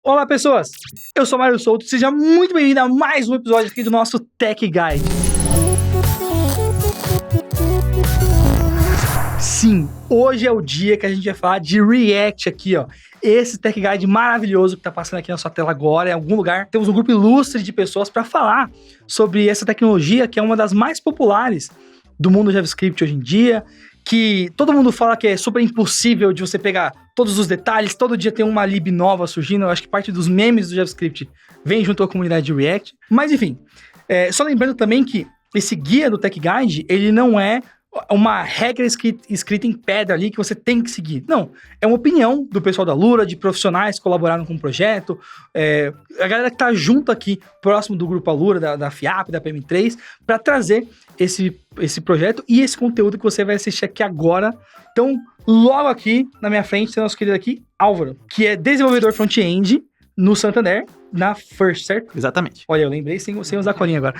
Olá, pessoas! Eu sou Mário Souto, seja muito bem-vindo a mais um episódio aqui do nosso Tech Guide. Sim, hoje é o dia que a gente vai falar de React aqui, ó. Esse Tech Guide maravilhoso que tá passando aqui na sua tela agora, em algum lugar. Temos um grupo ilustre de pessoas para falar sobre essa tecnologia que é uma das mais populares do mundo JavaScript hoje em dia, que todo mundo fala que é super impossível de você pegar todos os detalhes, todo dia tem uma lib nova surgindo. Eu acho que parte dos memes do JavaScript vem junto com a comunidade de React. Mas enfim, só lembrando também que esse guia do Tech Guide, ele não é uma regra escrita em pedra ali que você tem que seguir. Não, é uma opinião do pessoal da Alura, de profissionais que colaboraram com o projeto, a galera que tá junto aqui, próximo do grupo Alura, da FIAP, da PM3, para trazer esse projeto e esse conteúdo que você vai assistir aqui agora. Então, logo aqui na minha frente tem o nosso querido aqui, Álvaro, que é desenvolvedor front-end no Santander, na First, certo? Exatamente. Olha, eu lembrei sem usar colinha agora.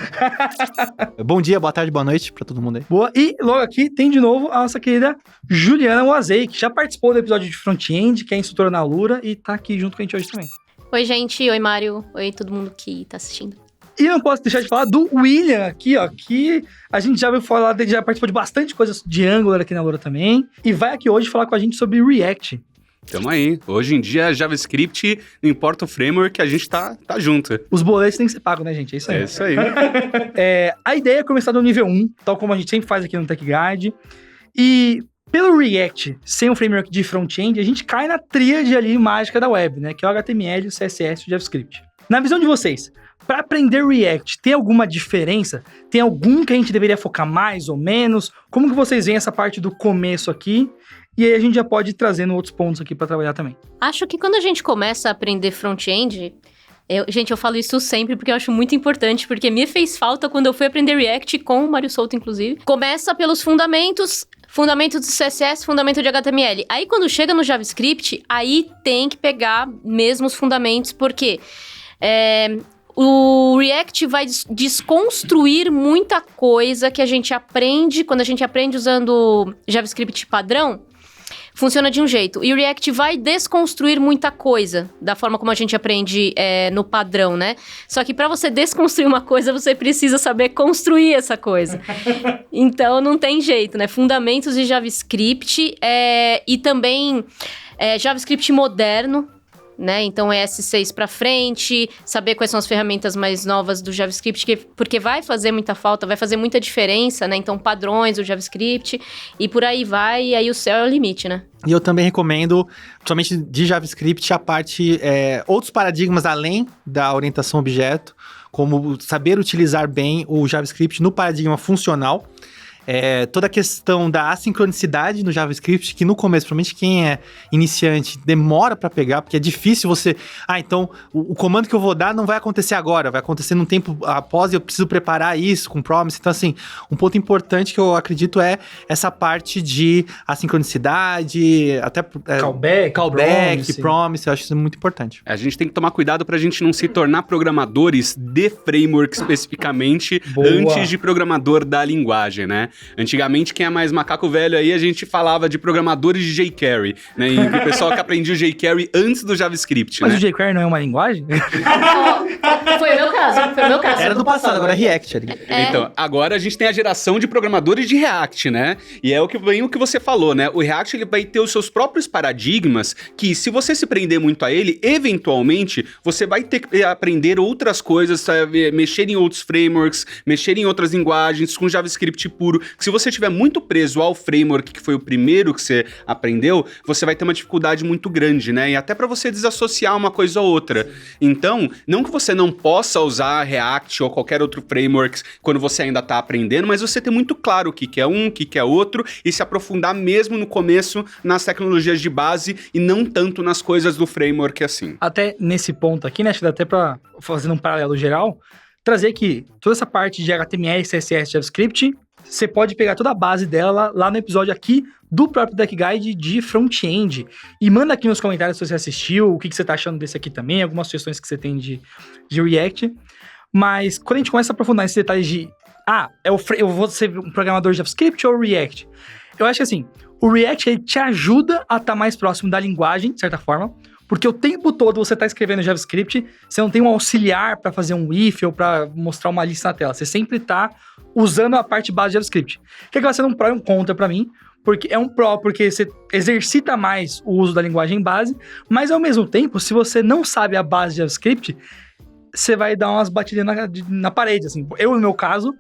Bom dia, boa tarde, boa noite pra todo mundo aí. Boa. E logo aqui tem de novo a nossa querida Juliana Wazei, que já participou do episódio de front-end, que é instrutora na Alura e tá aqui junto com a gente hoje também. Oi, gente. Oi, Mário. Oi, todo mundo que tá assistindo. E não posso deixar de falar do William aqui, ó, que a gente já ouviu falar, já participou de bastante coisas de Angular aqui na Alura também, e vai aqui hoje falar com a gente sobre React. Tamo aí. Hoje em dia, JavaScript, não importa o framework, a gente tá junto. Os boletos têm que ser pagos, né, gente? É isso aí. É isso aí. A ideia é começar do nível 1, tal como a gente sempre faz aqui no Tech Guide. E pelo React, sem um framework de front-end, a gente cai na tríade ali mágica da web, né? Que é o HTML, o CSS e o JavaScript. Na visão de vocês, para aprender React, tem alguma diferença? Tem algum que a gente deveria focar mais ou menos? Como que vocês veem essa parte do começo aqui? E aí a gente já pode ir trazendo outros pontos aqui para trabalhar também. Acho que quando a gente começa a aprender front-end, eu falo isso sempre porque eu acho muito importante, porque me fez falta quando eu fui aprender React com o Mário Souto, inclusive. Começa pelos fundamentos de CSS, fundamento de HTML. Aí quando chega no JavaScript, aí tem que pegar mesmo os fundamentos, porque o React vai desconstruir muita coisa que a gente aprende, quando a gente aprende usando JavaScript padrão, funciona de um jeito. E o React vai desconstruir muita coisa da forma como a gente aprende no padrão, né? Só que para você desconstruir uma coisa, você precisa saber construir essa coisa. Então, não tem jeito, né? Fundamentos de JavaScript e também JavaScript moderno, né? Então, ES6 para frente, saber quais são as ferramentas mais novas do JavaScript, porque vai fazer muita falta, vai fazer muita diferença, né? Então, padrões do JavaScript e por aí vai, e aí o céu é o limite, né? E eu também recomendo, principalmente de JavaScript, a parte, outros paradigmas além da orientação objeto, como saber utilizar bem o JavaScript no paradigma funcional. Toda a questão da assincronicidade no JavaScript, que no começo, principalmente quem é iniciante, demora para pegar, porque é difícil você... então o comando que eu vou dar não vai acontecer agora, vai acontecer num tempo após e eu preciso preparar isso com promise. Então, assim, um ponto importante que eu acredito é essa parte de assincronicidade, até... callback, promise, eu acho isso muito importante. A gente tem que tomar cuidado pra gente não se tornar programadores de framework especificamente, antes de programador da linguagem, né? Antigamente, quem é mais macaco velho aí, a gente falava de programadores de jQuery, né? E o pessoal que aprendia o jQuery antes do JavaScript, Mas né? o jQuery não é uma linguagem? Foi o meu caso. Era do passado, agora é React ali. Então, agora a gente tem a geração de programadores de React, né? E é o que você falou, né? O React, ele vai ter os seus próprios paradigmas que, se você se prender muito a ele, eventualmente, você vai ter que aprender outras coisas, sabe? Mexer em outros frameworks, mexer em outras linguagens, com JavaScript puro. Que se você estiver muito preso ao framework, que foi o primeiro que você aprendeu, você vai ter uma dificuldade muito grande, né? E até para você desassociar uma coisa ou outra. Então, não que você não possa usar React ou qualquer outro framework quando você ainda está aprendendo, mas você ter muito claro o que é um, o que é outro, e se aprofundar mesmo no começo nas tecnologias de base e não tanto nas coisas do framework assim. Até nesse ponto aqui, né? Acho que dá até para fazer um paralelo geral, trazer que toda essa parte de HTML, CSS, JavaScript, você pode pegar toda a base dela lá no episódio aqui do próprio Tech Guide de front-end. E manda aqui nos comentários se você assistiu, o que você tá achando desse aqui também, algumas sugestões que você tem de React. Mas quando a gente começa a aprofundar nesses detalhes de eu vou ser um programador de JavaScript ou React? Eu acho que assim, o React ele te ajuda a estar mais próximo da linguagem, de certa forma, Porque o tempo todo você tá escrevendo JavaScript, você não tem um auxiliar para fazer um if ou para mostrar uma lista na tela. Você sempre tá usando a parte base de JavaScript. Que acaba sendo um pró e um contra para mim, porque é um pró porque você exercita mais o uso da linguagem base, mas ao mesmo tempo, se você não sabe a base de JavaScript, você vai dar umas batidas na parede, assim. Eu, no meu caso,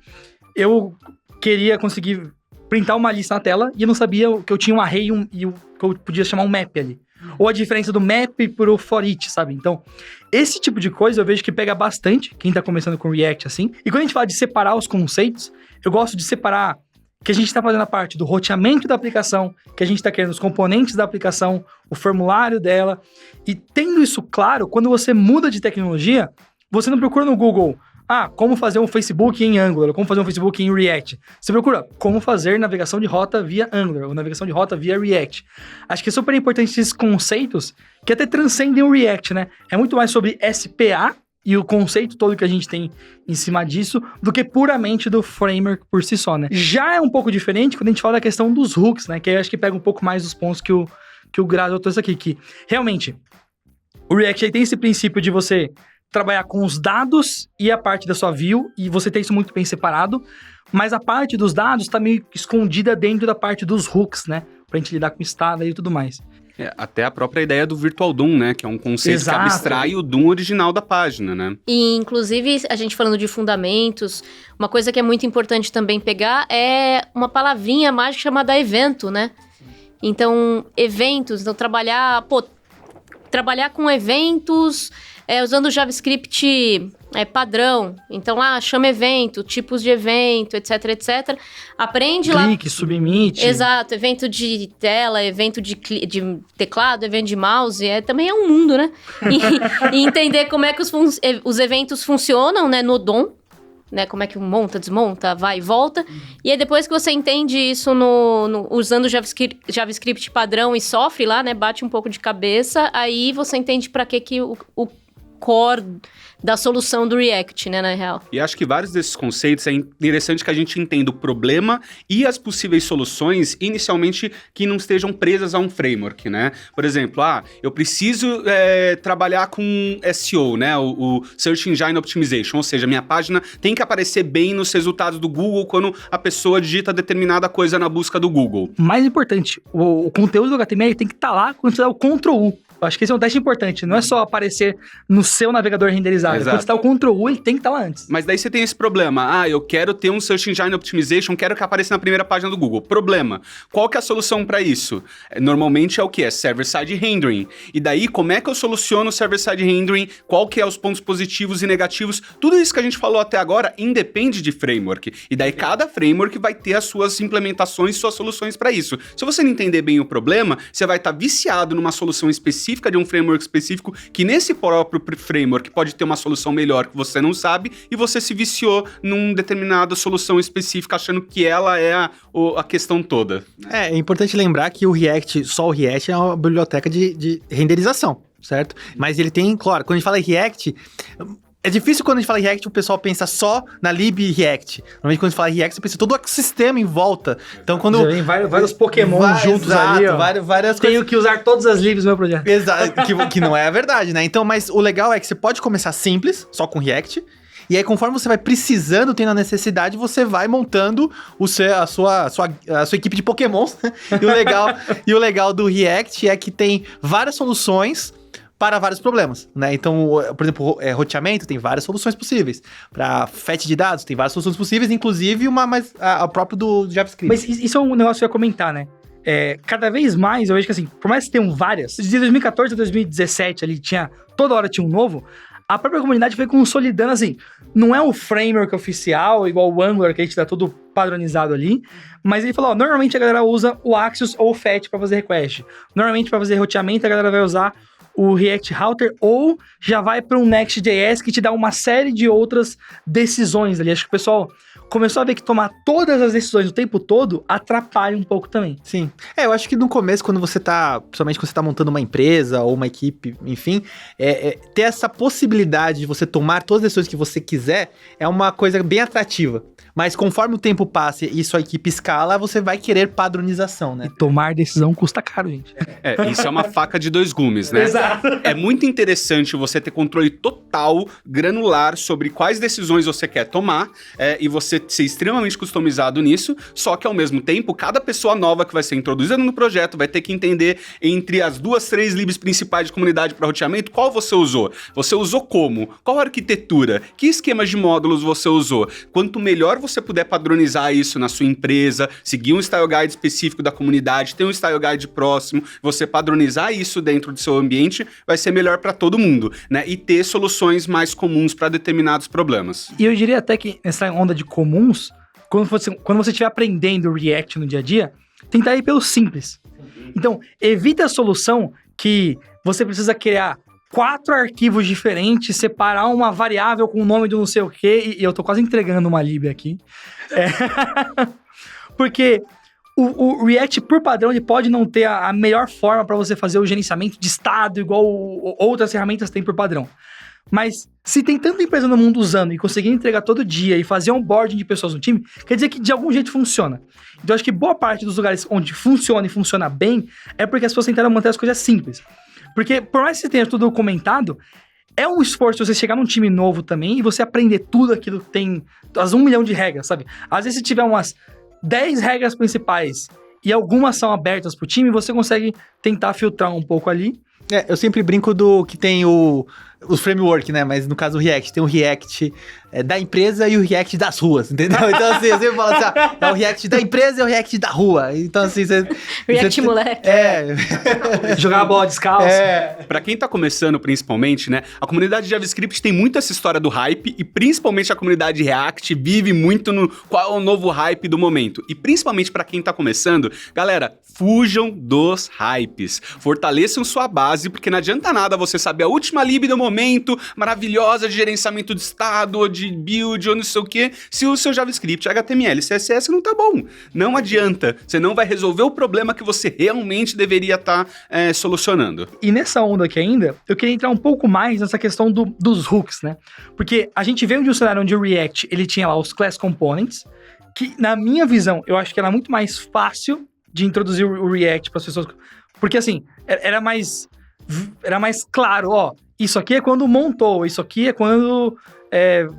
eu queria conseguir printar uma lista na tela e eu não sabia que eu tinha um array e que eu podia chamar um map ali. Ou a diferença do map pro for each, sabe? Então, esse tipo de coisa eu vejo que pega bastante quem tá começando com React, assim. E quando a gente fala de separar os conceitos, eu gosto de separar que a gente tá fazendo a parte do roteamento da aplicação, que a gente tá querendo os componentes da aplicação, o formulário dela. E tendo isso claro, quando você muda de tecnologia, você não procura no Google, como fazer um Facebook em Angular, ou como fazer um Facebook em React. Você procura como fazer navegação de rota via Angular, ou navegação de rota via React. Acho que é super importante esses conceitos que até transcendem o React, né? É muito mais sobre SPA e o conceito todo que a gente tem em cima disso, do que puramente do framework por si só, né? Já é um pouco diferente quando a gente fala da questão dos hooks, né? Que aí eu acho que pega um pouco mais dos pontos que o Grazi trouxe aqui, que realmente o React aí tem esse princípio de você trabalhar com os dados e a parte da sua view, e você tem isso muito bem separado, mas a parte dos dados tá meio escondida dentro da parte dos hooks, né? Pra gente lidar com estado e tudo mais. Até a própria ideia do Virtual DOM, né? Que é um conceito que abstrai o DOM original da página, né? E, inclusive, a gente falando de fundamentos, uma coisa que é muito importante também pegar é uma palavrinha mágica chamada evento, né? Então, eventos, então trabalhar com eventos usando o JavaScript padrão. Então, chama evento, tipos de evento, etc, etc. Aprende lá... Clique, submit. Exato, evento de tela, evento de teclado, evento de mouse, também é um mundo, né? E entender como é que os eventos funcionam, né, no DOM, né, como é que monta, desmonta, vai e volta. E aí, depois que você entende isso usando o JavaScript padrão e sofre lá, né, bate um pouco de cabeça, aí você entende para que o core da solução do React, né, na real. E acho que vários desses conceitos é interessante que a gente entenda o problema e as possíveis soluções, inicialmente, que não estejam presas a um framework, né? Por exemplo, eu preciso trabalhar com SEO, né? O Search Engine Optimization, ou seja, minha página tem que aparecer bem nos resultados do Google quando a pessoa digita determinada coisa na busca do Google. Mais importante, o conteúdo do HTML tem que estar lá quando você dá o Ctrl+U. Eu acho que esse é um teste importante, não é só aparecer no seu navegador renderizado. Exato. Quando você tá o Ctrl+U, ele tem que estar lá antes. Mas daí você tem esse problema. Eu quero ter um Search Engine Optimization, quero que apareça na primeira página do Google. Problema. Qual que é a solução para isso? Normalmente é o que? É Server-Side Rendering. E daí, como é que eu soluciono o Server-Side Rendering? Qual que é os pontos positivos e negativos? Tudo isso que a gente falou até agora independe de framework. E daí, cada framework vai ter as suas implementações, suas soluções para isso. Se você não entender bem o problema, você vai estar viciado numa solução específica de um framework específico, que nesse próprio framework pode ter uma solução melhor que você não sabe, e você se viciou numa determinada solução específica, achando que ela é a questão toda. É importante lembrar que só o React é uma biblioteca de renderização, certo? Mas ele tem, claro, quando a gente fala em React... É difícil quando a gente fala em React, o pessoal pensa só na lib React. Normalmente quando a gente fala em React, você pensa todo o ecossistema em volta. Então quando... Vem vários Pokémon juntos ali, ó. Várias Tenho coisas... que usar todas as libs do meu projeto. Exato, que não é a verdade, né? Então, mas o legal é que você pode começar simples, só com React. E aí, conforme você vai precisando, tendo a necessidade, você vai montando a sua equipe de Pokémons. E o legal do React é que tem várias soluções para vários problemas, né? Então, por exemplo, roteamento tem várias soluções possíveis. Para fetch de dados tem várias soluções possíveis, inclusive a própria do JavaScript. Mas isso é um negócio que eu ia comentar, né? Cada vez mais eu vejo que assim, por mais que tenham várias, de 2014 a 2017 ali toda hora tinha um novo, a própria comunidade foi consolidando assim, não é o framework oficial, igual o Angular, que a gente tá todo padronizado ali, mas ele falou, normalmente a galera usa o Axios ou o Fetch para fazer request. Normalmente para fazer roteamento a galera vai usar o React Router, ou já vai para um Next.js que te dá uma série de outras decisões ali. Acho que o pessoal começou a ver que tomar todas as decisões o tempo todo atrapalha um pouco também. Sim. Eu acho que no começo, principalmente quando você tá montando uma empresa ou uma equipe, enfim, ter essa possibilidade de você tomar todas as decisões que você quiser é uma coisa bem atrativa. Mas conforme o tempo passa e sua equipe escala, você vai querer padronização, né? E tomar decisão custa caro, gente. Isso é uma faca de dois gumes, né? Exato. É muito interessante você ter controle total, granular, sobre quais decisões você quer tomar, e você ser extremamente customizado nisso, só que ao mesmo tempo, cada pessoa nova que vai ser introduzida no projeto vai ter que entender entre as 2, 3 libs principais de comunidade para roteamento, qual você usou? Você usou como? Qual arquitetura? Que esquemas de módulos você usou? Quanto melhor você puder padronizar isso na sua empresa, seguir um style guide específico da comunidade, ter um style guide próximo, você padronizar isso dentro do seu ambiente, vai ser melhor para todo mundo, né? E ter soluções mais comuns para determinados problemas. E eu diria até que nessa onda de comuns, quando você estiver aprendendo React no dia a dia, tentar ir pelo simples. Então, evita a solução que você precisa criar 4 arquivos diferentes, separar uma variável com o nome de não sei o quê, e eu tô quase entregando uma lib aqui. Porque o React, por padrão, ele pode não ter a melhor forma para você fazer o gerenciamento de estado, igual outras ferramentas têm por padrão. Mas se tem tanta empresa no mundo usando e conseguir entregar todo dia e fazer onboarding de pessoas no time, quer dizer que de algum jeito funciona. Então, acho que boa parte dos lugares onde funciona e funciona bem é porque as pessoas tentaram manter as coisas simples. Porque, por mais que você tenha tudo documentado, é um esforço você chegar num time novo também e você aprender tudo aquilo que tem as 1 milhão de regras, sabe? Às vezes, se tiver umas 10 regras principais e algumas são abertas pro time, você consegue tentar filtrar um pouco ali. Eu sempre brinco do que tem o framework, né? Mas no caso o React, tem o React da empresa e o React das ruas, entendeu? Então assim, eu sempre falo assim, é o React da empresa e o React da rua. Então assim, React moleque. Jogar a bola descalço. Pra quem tá começando, principalmente, né? A comunidade de JavaScript tem muito essa história do hype e principalmente a comunidade React vive muito no qual é o novo hype do momento. E principalmente pra quem tá começando, galera, fujam dos hypes. Fortaleçam sua base, porque não adianta nada você saber a última lib do momento, maravilhosa de gerenciamento de estado, ou de build, ou não sei o quê, se o seu JavaScript, HTML, CSS não tá bom. Não adianta. Você não vai resolver o problema que você realmente deveria estar solucionando. E nessa onda aqui ainda, eu queria entrar um pouco mais nessa questão dos hooks, né? Porque a gente veio de um cenário onde o React, ele tinha lá os class components, que na minha visão, eu acho que era muito mais fácil de introduzir o React para as pessoas. Porque assim, era mais claro, ó, isso aqui é quando montou, isso aqui é quando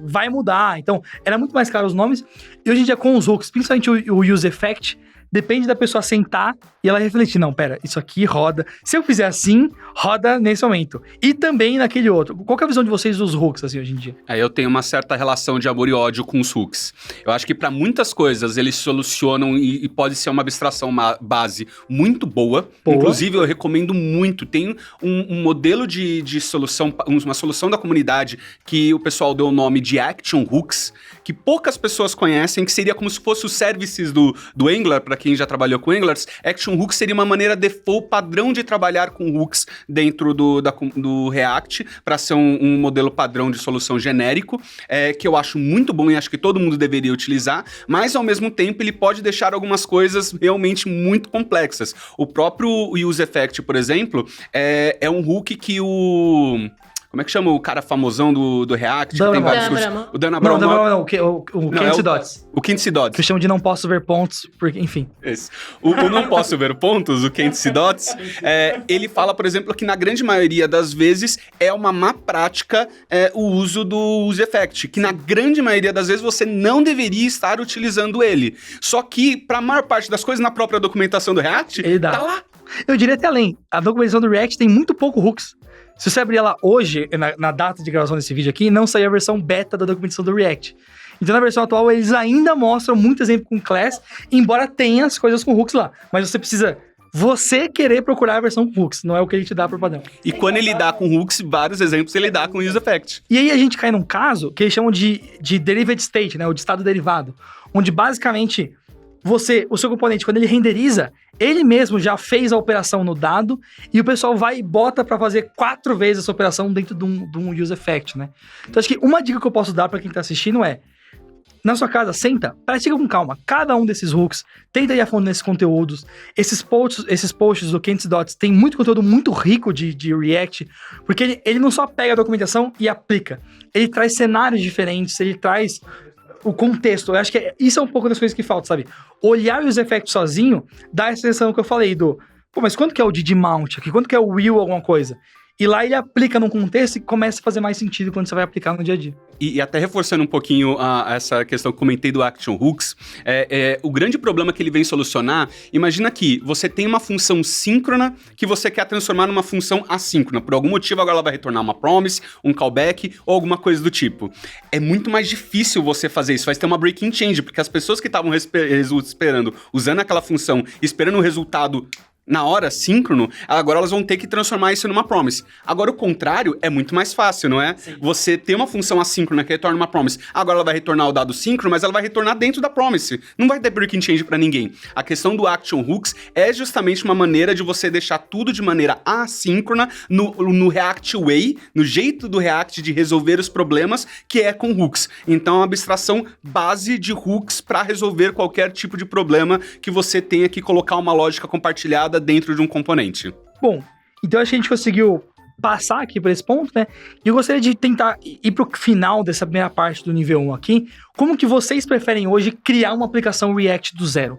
vai mudar. Então, era muito mais claro os nomes. E hoje em dia, com os hooks, principalmente o use effect, depende da pessoa sentar e ela refletir, não, pera, isso aqui roda. Se eu fizer assim, roda nesse momento. E também naquele outro. Qual que é a visão de vocês dos hooks, assim, hoje em dia? Eu tenho uma certa relação de amor e ódio com os hooks. Eu acho que para muitas coisas eles solucionam e pode ser uma abstração, uma base muito boa. Inclusive, eu recomendo muito. Tem um modelo de solução, uma solução da comunidade que o pessoal deu o nome de Action Hooks, que poucas pessoas conhecem, que seria como se fosse os services do Angular, para quem já trabalhou com Anglars. Action Hooks seria uma maneira default padrão de trabalhar com hooks dentro do React, para ser um modelo padrão de solução genérico, que eu acho muito bom e acho que todo mundo deveria utilizar, mas ao mesmo tempo ele pode deixar algumas coisas realmente muito complexas. O próprio Use Effect, por exemplo, é um hook que como é que chama o cara famosão do React? Dan Abramov. O Dan Abramov. Não, o Quincy Dots. O Quincy Dots. Que chama de não posso ver pontos, porque, enfim. Esse. O não posso ver pontos, o Quincy Dots, ele fala, por exemplo, que na grande maioria das vezes é uma má prática o uso do Use Effect, que na grande maioria das vezes você não deveria estar utilizando ele. Só que, para a maior parte das coisas, na própria documentação do React, ele dá. Tá lá. Eu diria até além. A documentação do React tem muito pouco hooks. Se você abrir ela hoje, na data de gravação desse vídeo aqui, não saiu a versão beta da documentação do React. Então, na versão atual, eles ainda mostram muito exemplo com class, embora tenha as coisas com hooks lá. Mas você precisa querer procurar a versão com hooks, não é o que ele te dá por padrão. E quando ele dá com hooks, vários exemplos ele dá com Use Effect. E aí a gente cai num caso que eles chamam de derived state, né? O de estado derivado. Onde, basicamente, o seu componente, quando ele renderiza, ele mesmo já fez a operação no dado e o pessoal vai e bota para fazer 4 vezes essa operação dentro de um use effect, né? Então, acho que uma dica que eu posso dar para quem tá assistindo na sua casa, senta, pratica com calma cada um desses hooks, tenta ir a fundo nesses conteúdos. Esses posts do Quincy Dots tem muito conteúdo muito rico de React, porque ele não só pega a documentação e aplica, ele traz cenários diferentes, ele traz o contexto. Eu acho que isso é um pouco das coisas que faltam, sabe? Olhar o use effect sozinho dá essa sensação que eu falei pô, mas quanto que é o DD Mount aqui? Quanto que é o Will alguma coisa? E lá ele aplica num contexto e começa a fazer mais sentido quando você vai aplicar no dia a dia. E até reforçando um pouquinho essa questão que eu comentei do Action Hooks, o grande problema que ele vem solucionar, imagina que você tem uma função síncrona que você quer transformar numa função assíncrona. Por algum motivo agora ela vai retornar uma promise, um callback ou alguma coisa do tipo. É muito mais difícil você fazer isso, vai ter uma breaking change, porque as pessoas que estavam esperando, usando aquela função, esperando o resultado na hora, síncrono, agora elas vão ter que transformar isso numa promise. Agora, o contrário é muito mais fácil, não é? Sim. Você tem uma função assíncrona que retorna uma promise, agora ela vai retornar o dado síncrono, mas ela vai retornar dentro da promise. Não vai ter breaking change pra ninguém. A questão do Action Hooks é justamente uma maneira de você deixar tudo de maneira assíncrona no React Way, no jeito do React de resolver os problemas, que é com hooks. Então, é uma abstração base de hooks para resolver qualquer tipo de problema que você tenha que colocar uma lógica compartilhada dentro de um componente. Bom, então acho que a gente conseguiu passar aqui por esse ponto, né? E eu gostaria de tentar ir pro final dessa primeira parte do nível 1 aqui. Como que vocês preferem hoje criar uma aplicação React do zero?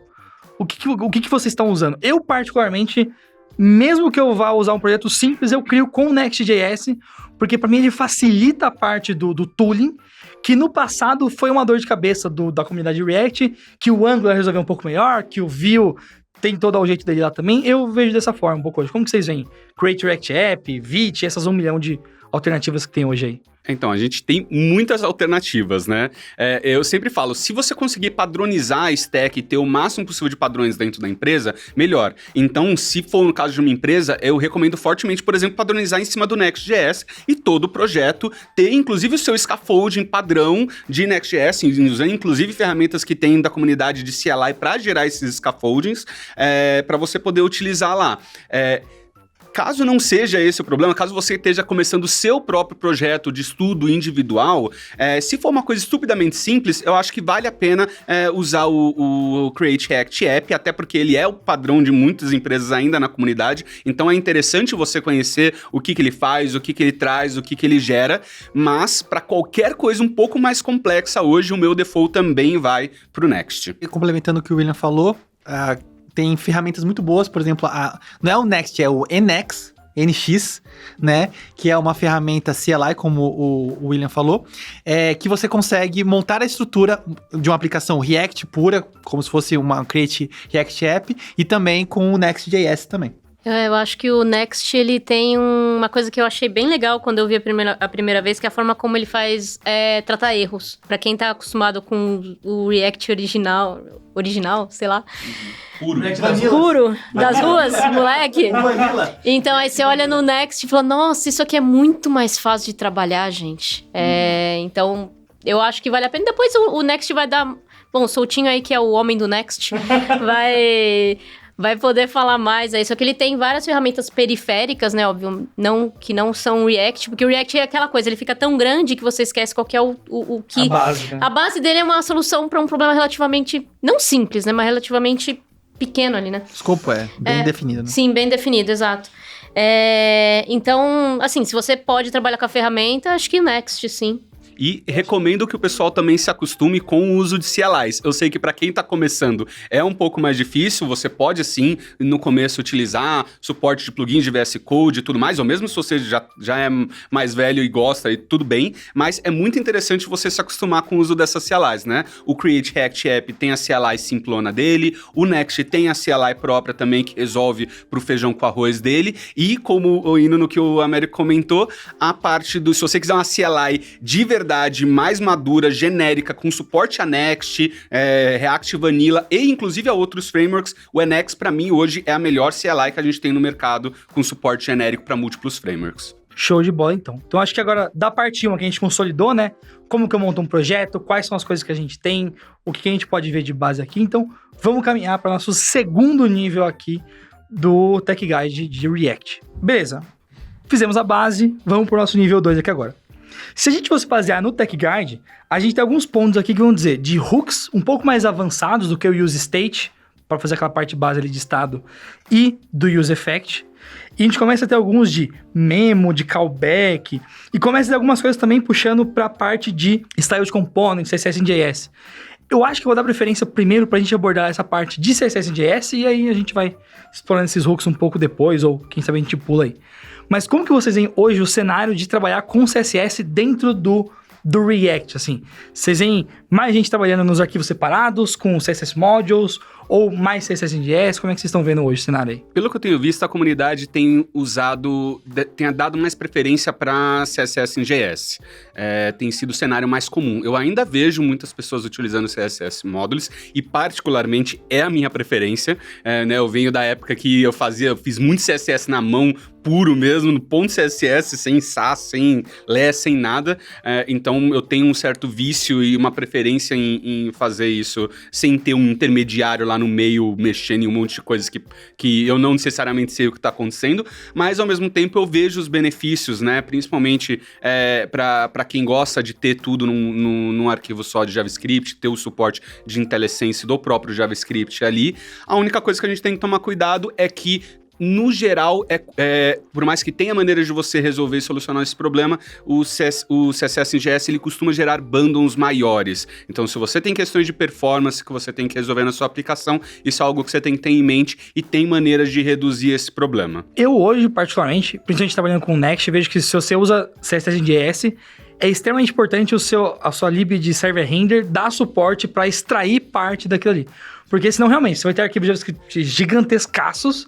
O que vocês estão usando? Eu, particularmente, mesmo que eu vá usar um projeto simples, eu crio com o Next.js, porque para mim ele facilita a parte do tooling, que no passado foi uma dor de cabeça da comunidade React, que o Angular resolveu um pouco melhor, que o Vue tem todo o jeito dele lá também. Eu vejo dessa forma um pouco hoje. Como que vocês veem? Create React App, Vite, essas 1 milhão de alternativas que tem hoje aí. Então, a gente tem muitas alternativas, né? Eu sempre falo, se você conseguir padronizar a stack e ter o máximo possível de padrões dentro da empresa, melhor. Então, se for no caso de uma empresa, eu recomendo fortemente, por exemplo, padronizar em cima do Next.js e todo o projeto ter, inclusive, o seu scaffolding padrão de Next.js, usando, inclusive, ferramentas que tem da comunidade de CLI para gerar esses scaffoldings, para você poder utilizar lá. Caso não seja esse o problema, caso você esteja começando o seu próprio projeto de estudo individual, se for uma coisa estupidamente simples, eu acho que vale a pena usar o Create React App, até porque ele é o padrão de muitas empresas ainda na comunidade, então é interessante você conhecer o que ele faz, o que ele traz, o que ele gera, mas para qualquer coisa um pouco mais complexa hoje, o meu default também vai pro Next. E complementando o que o William falou, tem ferramentas muito boas, por exemplo, não é o Next, é o NX, né? Que é uma ferramenta CLI, como o William falou, que você consegue montar a estrutura de uma aplicação React pura, como se fosse uma Create React App, e também com o Next.js também. Eu acho que o Next, ele tem uma coisa que eu achei bem legal quando eu vi a primeira vez, que é a forma como ele faz tratar erros. Pra quem tá acostumado com o React original, sei lá. Puro, das ruas, moleque. Então, aí você olha no Next e fala, nossa, isso aqui é muito mais fácil de trabalhar, gente. Então, eu acho que vale a pena. Depois o Next vai dar... Bom, o Soutinho aí, que é o homem do Next, vai poder falar mais aí. Só que ele tem várias ferramentas periféricas, né? Óbvio, que não são React, porque o React é aquela coisa, ele fica tão grande que você esquece qual que é o que... A base, né? A base dele é uma solução para um problema relativamente... Não simples, né? Mas relativamente pequeno ali, né? O escopo bem definido, né? Sim, bem definido, exato. Então, assim, se você pode trabalhar com a ferramenta, acho que Next, sim. E recomendo que o pessoal também se acostume com o uso de CLIs. Eu sei que para quem está começando é um pouco mais difícil, você pode sim, no começo, utilizar suporte de plugins de VS Code e tudo mais, ou mesmo se você já é mais velho e gosta, e tudo bem, mas é muito interessante você se acostumar com o uso dessas CLIs, né? O Create React App tem a CLI simplona dele, o Next tem a CLI própria também, que resolve pro feijão com arroz dele, e como indo no que o Américo comentou, a parte se você quiser uma CLI de verdade, mais madura, genérica, com suporte a Next, React Vanilla e inclusive a outros frameworks, o NX para mim hoje é a melhor CLI que a gente tem no mercado com suporte genérico para múltiplos frameworks. Show de bola, então. Então, acho que agora, da parte 1 que a gente consolidou, né? Como que eu monto um projeto, quais são as coisas que a gente tem, o que a gente pode ver de base aqui. Então, vamos caminhar para o nosso segundo nível aqui do Tech Guide de React. Beleza. Fizemos a base, vamos para o nosso nível 2 aqui agora. Se a gente fosse basear no Tech Guide, a gente tem alguns pontos aqui que vão dizer de hooks um pouco mais avançados do que o use state, para fazer aquela parte base ali de estado, e do use effect. E a gente começa a ter alguns de memo, de callback, e começa a ter algumas coisas também puxando para a parte de style de component, CSS em JS. Eu acho que eu vou dar preferência primeiro pra gente abordar essa parte de CSS em JS, e aí a gente vai explorando esses hooks um pouco depois, ou quem sabe a gente pula aí. Mas como que vocês veem hoje o cenário de trabalhar com CSS dentro do React, assim? Vocês veem mais gente trabalhando nos arquivos separados, com CSS Modules, ou mais CSS em JS? Como é que vocês estão vendo hoje o cenário aí? Pelo que eu tenho visto, a comunidade tem dado mais preferência para CSS em JS. Tem sido o cenário mais comum. Eu ainda vejo muitas pessoas utilizando CSS Modules, e particularmente é a minha preferência. Né, eu venho da época que eu fiz muito CSS na mão, puro mesmo, no ponto CSS, sem SAS, sem less, sem nada. Então eu tenho um certo vício e uma preferência em fazer isso sem ter um intermediário lá no meio mexendo em um monte de coisas que eu não necessariamente sei o que está acontecendo, mas ao mesmo tempo eu vejo os benefícios, né? Principalmente para quem gosta de ter tudo num arquivo só de JavaScript, ter o suporte de IntelliSense do próprio JavaScript ali. A única coisa que a gente tem que tomar cuidado é que, no geral, por mais que tenha maneiras de você resolver e solucionar esse problema, o CSS em JS ele costuma gerar bundles maiores. Então, se você tem questões de performance que você tem que resolver na sua aplicação, isso é algo que você tem que ter em mente, e tem maneiras de reduzir esse problema. Eu hoje, particularmente, principalmente trabalhando com o Next, vejo que se você usa CSS em JS, é extremamente importante a sua lib de server render dar suporte para extrair parte daquilo ali. Porque senão, realmente, você vai ter arquivos de JavaScript gigantescaços,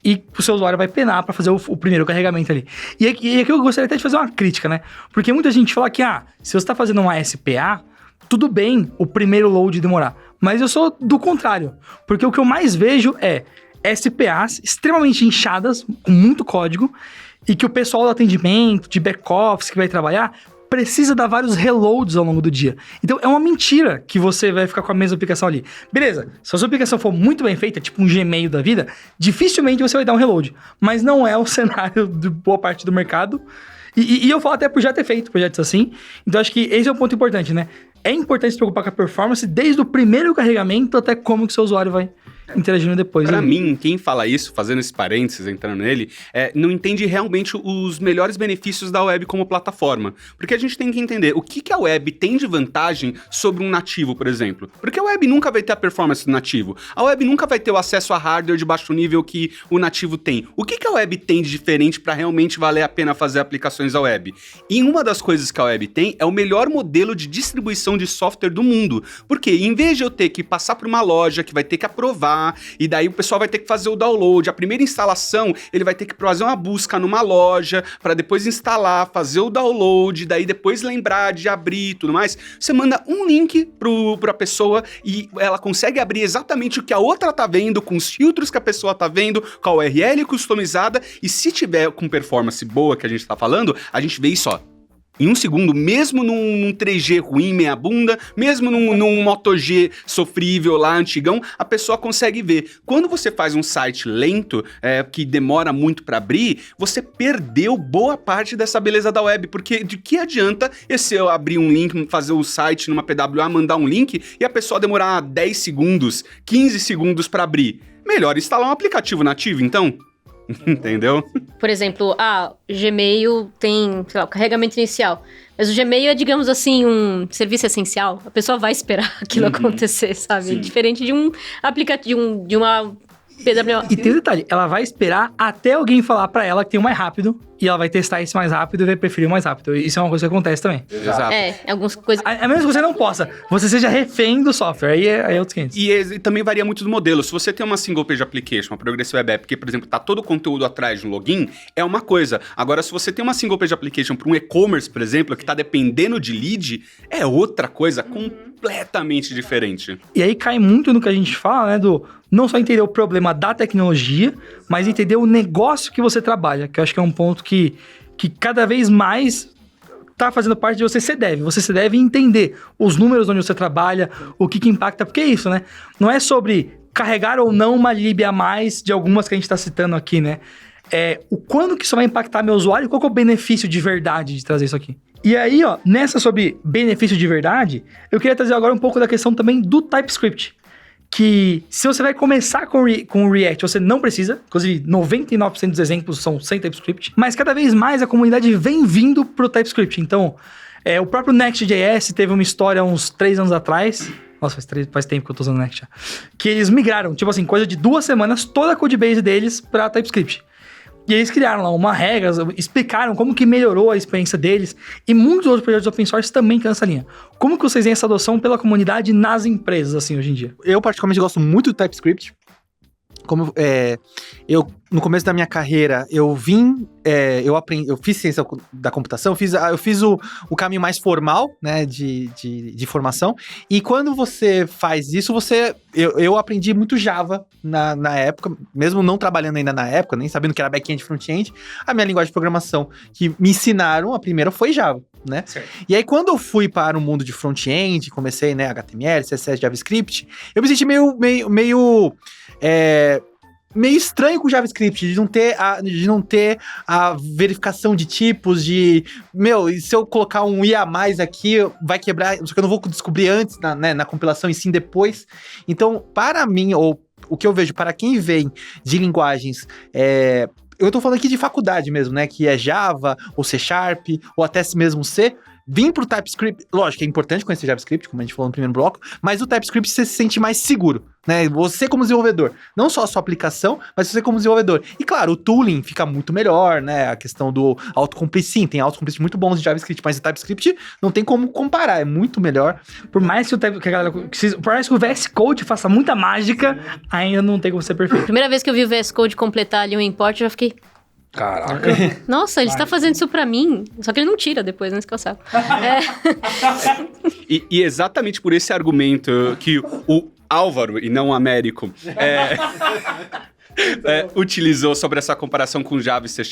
e o seu usuário vai penar para fazer o primeiro carregamento ali. E aqui eu gostaria até de fazer uma crítica, né? Porque muita gente fala que, se você está fazendo uma SPA, tudo bem o primeiro load demorar. Mas eu sou do contrário. Porque o que eu mais vejo é SPAs extremamente inchadas, com muito código, e que o pessoal do atendimento, de back-office que vai trabalhar, precisa dar vários reloads ao longo do dia. Então, é uma mentira que você vai ficar com a mesma aplicação ali. Beleza, se a sua aplicação for muito bem feita, tipo um Gmail da vida, dificilmente você vai dar um reload. Mas não é o cenário de boa parte do mercado. E eu falo até por já ter feito projetos assim. Então, acho que esse é um ponto importante, né? É importante se preocupar com a performance desde o primeiro carregamento até como que o seu usuário vai interagindo depois. Pra mim, quem fala isso, fazendo esse parênteses, entrando nele, não entende realmente os melhores benefícios da web como plataforma. Porque a gente tem que entender o que a web tem de vantagem sobre um nativo, por exemplo. Porque a web nunca vai ter a performance do nativo. A web nunca vai ter o acesso a hardware de baixo nível que o nativo tem. O que a web tem de diferente para realmente valer a pena fazer aplicações da web? E uma das coisas que a web tem é o melhor modelo de distribuição de software do mundo. Porque em vez de eu ter que passar por uma loja que vai ter que aprovar, e daí o pessoal vai ter que fazer o download, a primeira instalação, ele vai ter que fazer uma busca numa loja, para depois instalar, fazer o download, daí depois lembrar de abrir e tudo mais. Você manda um link pra pessoa e ela consegue abrir exatamente o que a outra tá vendo, com os filtros que a pessoa tá vendo, com a URL customizada, e se tiver com performance boa que a gente tá falando, a gente vê isso, em um segundo, mesmo num 3G ruim, meia bunda, mesmo num Moto G sofrível lá, antigão, a pessoa consegue ver. Quando você faz um site lento, que demora muito para abrir, você perdeu boa parte dessa beleza da web, porque de que adianta eu abrir um link, fazer o site numa PWA, mandar um link, e a pessoa demorar 10 segundos, 15 segundos para abrir? Melhor instalar um aplicativo nativo, então? Entendeu? Por exemplo, Gmail tem, sei lá, o carregamento inicial. Mas o Gmail é, digamos assim, um serviço essencial. A pessoa vai esperar aquilo acontecer, sabe? Sim. Diferente de um aplicativo, de uma PWA. E tem um detalhe, ela vai esperar até alguém falar pra ela que tem o mais rápido, e ela vai testar esse mais rápido e vai preferir o mais rápido. Isso é uma coisa que acontece também. Exato. Algumas coisas... A menos que você não possa, você seja refém do software, aí é outros 500. E também varia muito do modelo. Se você tem uma single page application, uma Progressive Web App, que, por exemplo, tá todo o conteúdo atrás de um login, é uma coisa. Agora, se você tem uma single page application para um e-commerce, por exemplo, que tá dependendo de lead, é outra coisa completamente diferente. E aí cai muito no que a gente fala, né, do não só entender o problema da tecnologia, mas entender o negócio que você trabalha, que eu acho que é um ponto que cada vez mais tá fazendo parte de você se deve. Você se deve entender os números onde você trabalha, o que impacta, porque é isso, né? Não é sobre carregar ou não uma lib a mais de algumas que a gente tá citando aqui, né? O quando que isso vai impactar meu usuário, qual que é o benefício de verdade de trazer isso aqui. E aí, nessa sobre benefício de verdade, eu queria trazer agora um pouco da questão também do TypeScript, que se você vai começar com o React, você não precisa. Inclusive, 99% dos exemplos são sem TypeScript. Mas cada vez mais a comunidade vem vindo pro TypeScript. Então, o próprio Next.js teve uma história uns 3 anos atrás. Nossa, faz tempo que eu tô usando Next já. Que eles migraram, tipo assim, coisa de 2 semanas, toda a codebase deles pra TypeScript. E eles criaram lá uma regra, explicaram como que melhorou a experiência deles. E muitos outros projetos open source também estão nessa linha. Como que vocês veem essa adoção pela comunidade nas empresas, assim, hoje em dia? Eu, particularmente, gosto muito do TypeScript. Como eu, no começo da minha carreira, eu fiz ciência da computação, eu fiz o caminho mais formal, né, de formação, e quando você faz isso, eu aprendi muito Java na época, mesmo não trabalhando ainda na época, nem sabendo que era back-end e front-end, a minha linguagem de programação que me ensinaram, a primeira foi Java, né? Certo. E aí, quando eu fui para o mundo de front-end, comecei, né, HTML, CSS, JavaScript, eu me senti meio estranho com o JavaScript, de não ter a verificação de tipos, e se eu colocar um i a mais aqui, vai quebrar, só que eu não vou descobrir antes, na compilação e sim depois. Então, para mim, ou o que eu vejo, para quem vem de linguagens, eu tô falando aqui de faculdade mesmo, né, que é Java, ou C#, ou até mesmo C, vir pro TypeScript, lógico que é importante conhecer JavaScript, como a gente falou no primeiro bloco, mas o TypeScript você se sente mais seguro, né? Você como desenvolvedor, não só a sua aplicação, mas você como desenvolvedor. E claro, o tooling fica muito melhor, né? A questão do autocomplete, sim, tem autocomplete muito bons de JavaScript, mas o TypeScript não tem como comparar, é muito melhor. Por mais que por mais que o VS Code faça muita mágica, ainda não tem como ser perfeito. Primeira vez que eu vi o VS Code completar ali um import, eu já fiquei... Caraca. Nossa, ele está fazendo isso pra mim. Só que ele não tira depois, né? Isso que eu sabe. E exatamente por esse argumento que o Álvaro, e não o Américo, utilizou sobre essa comparação com Java e C#,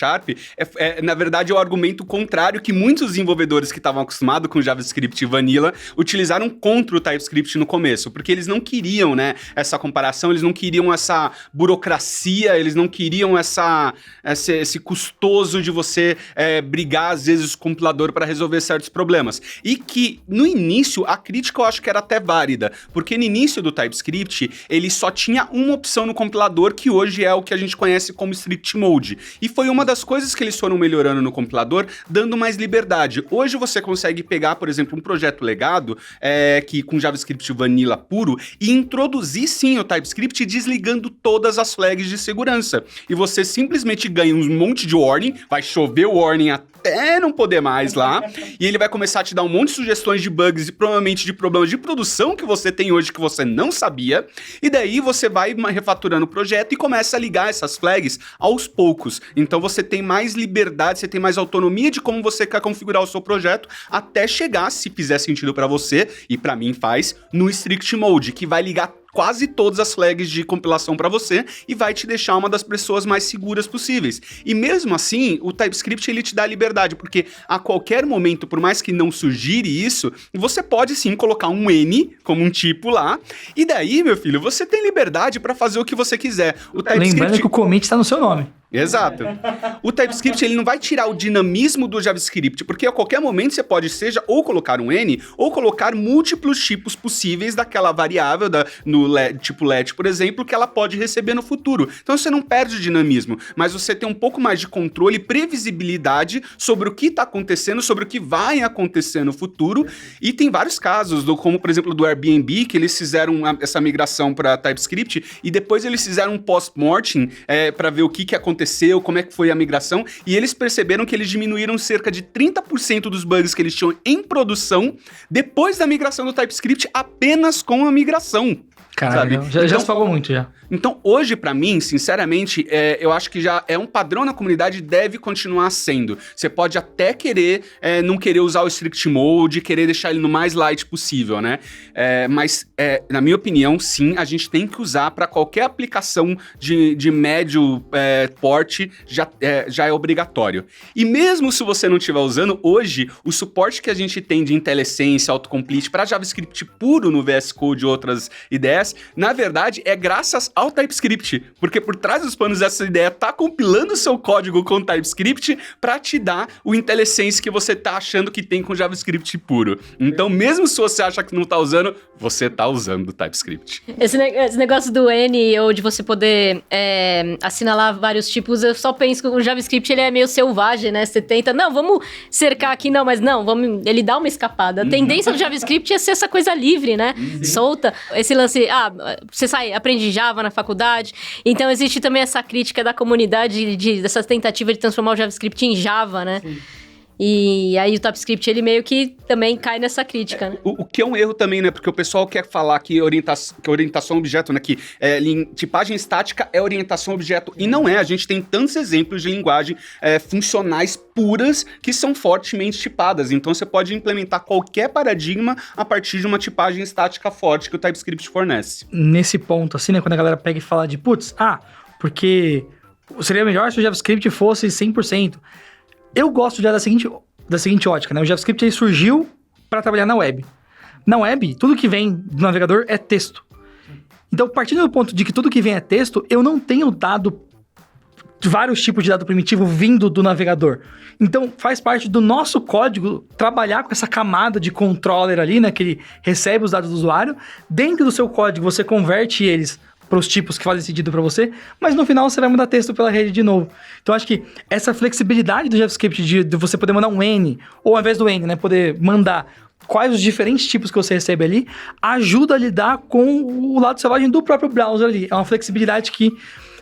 na verdade, é o argumento contrário que muitos desenvolvedores que estavam acostumados com JavaScript e Vanilla utilizaram contra o TypeScript no começo, porque eles não queriam, né, essa comparação, eles não queriam essa burocracia, eles não queriam esse custoso de você brigar, às vezes, com o compilador para resolver certos problemas. E que, no início, a crítica eu acho que era até válida, porque no início do TypeScript, ele só tinha uma opção no compilador, que hoje é o que a gente conhece como Strict Mode. E foi uma das coisas que eles foram melhorando no compilador, dando mais liberdade. Hoje você consegue pegar, por exemplo, um projeto legado, que com JavaScript Vanilla puro, e introduzir sim o TypeScript desligando todas as flags de segurança. E você simplesmente ganha um monte de warning, vai chover o warning até não poder mais lá, e ele vai começar a te dar um monte de sugestões de bugs e provavelmente de problemas de produção que você tem hoje que você não sabia, e daí você vai refatorando o projeto e começa a ligar essas flags aos poucos. Então você tem mais liberdade, você tem mais autonomia de como você quer configurar o seu projeto, até chegar, se fizer sentido para você, e para mim faz, no Strict Mode, que vai ligar quase todas as flags de compilação para você e vai te deixar uma das pessoas mais seguras possíveis. E mesmo assim, o TypeScript ele te dá liberdade, porque a qualquer momento, por mais que não sugire isso, você pode sim colocar um N como um tipo lá, e daí, meu filho, você tem liberdade para fazer o que você quiser. Lembrando que o commit está no seu nome. Exato. O TypeScript ele não vai tirar o dinamismo do JavaScript, porque a qualquer momento você pode seja ou colocar um N ou colocar múltiplos tipos possíveis daquela variável no tipo let, por exemplo, que ela pode receber no futuro. Então você não perde o dinamismo, mas você tem um pouco mais de controle e previsibilidade sobre o que está acontecendo, sobre o que vai acontecer no futuro. E tem vários casos, como por exemplo do Airbnb, que eles fizeram essa migração para TypeScript e depois eles fizeram um post-mortem para ver o que aconteceu, como é que foi a migração, e eles perceberam que eles diminuíram cerca de 30% dos bugs que eles tinham em produção depois da migração do TypeScript, apenas com a migração. Caralho, já se pagou muito já. Então, hoje, pra mim, sinceramente, eu acho que já é um padrão na comunidade e deve continuar sendo. Você pode até querer, não querer usar o Strict Mode, querer deixar ele no mais light possível, né? Mas, na minha opinião, sim, a gente tem que usar para qualquer aplicação de médio porte, já é obrigatório. E mesmo se você não estiver usando, hoje, o suporte que a gente tem de IntelliSense, Autocomplete, para JavaScript puro no VS Code e outras ideias, na verdade, é graças ao TypeScript, porque por trás dos panos dessa ideia tá compilando o seu código com TypeScript para te dar o IntelliSense que você tá achando que tem com JavaScript puro. Então, mesmo se você acha que não tá usando, você tá usando o TypeScript. Esse negócio do N, ou de você poder assinalar vários tipos, eu só penso que o JavaScript ele é meio selvagem, né? Você tenta, não, vamos cercar aqui, não, mas não, ele dá uma escapada. A tendência do JavaScript é ser essa coisa livre, né? Solta. Esse lance, você aprende Java na faculdade, então existe também essa crítica da comunidade dessa tentativa de transformar o JavaScript em Java, né? Sim. E aí o TypeScript, ele meio que também cai nessa crítica, né? O que é um erro também, né? Porque o pessoal quer falar que orientação a objeto, né? Que tipagem estática é orientação a objeto. E não é. A gente tem tantos exemplos de linguagem funcionais puras que são fortemente tipadas. Então, você pode implementar qualquer paradigma a partir de uma tipagem estática forte que o TypeScript fornece. Nesse ponto, assim, né? Quando a galera pega e fala de, porque seria melhor se o JavaScript fosse 100%. Eu gosto já da seguinte ótica, né? O JavaScript ele surgiu para trabalhar na web. Na web, tudo que vem do navegador é texto. Então, partindo do ponto de que tudo que vem é texto, eu não tenho vários tipos de dado primitivo vindo do navegador. Então, faz parte do nosso código trabalhar com essa camada de controller ali, né? Que ele recebe os dados do usuário. Dentro do seu código, você converte eles para os tipos que fazem sentido para você, mas no final você vai mudar texto pela rede de novo. Então, acho que essa flexibilidade do JavaScript de você poder mandar um N, ou ao invés do N, né, poder mandar quais os diferentes tipos que você recebe ali, ajuda a lidar com o lado selvagem do próprio browser ali. É uma flexibilidade que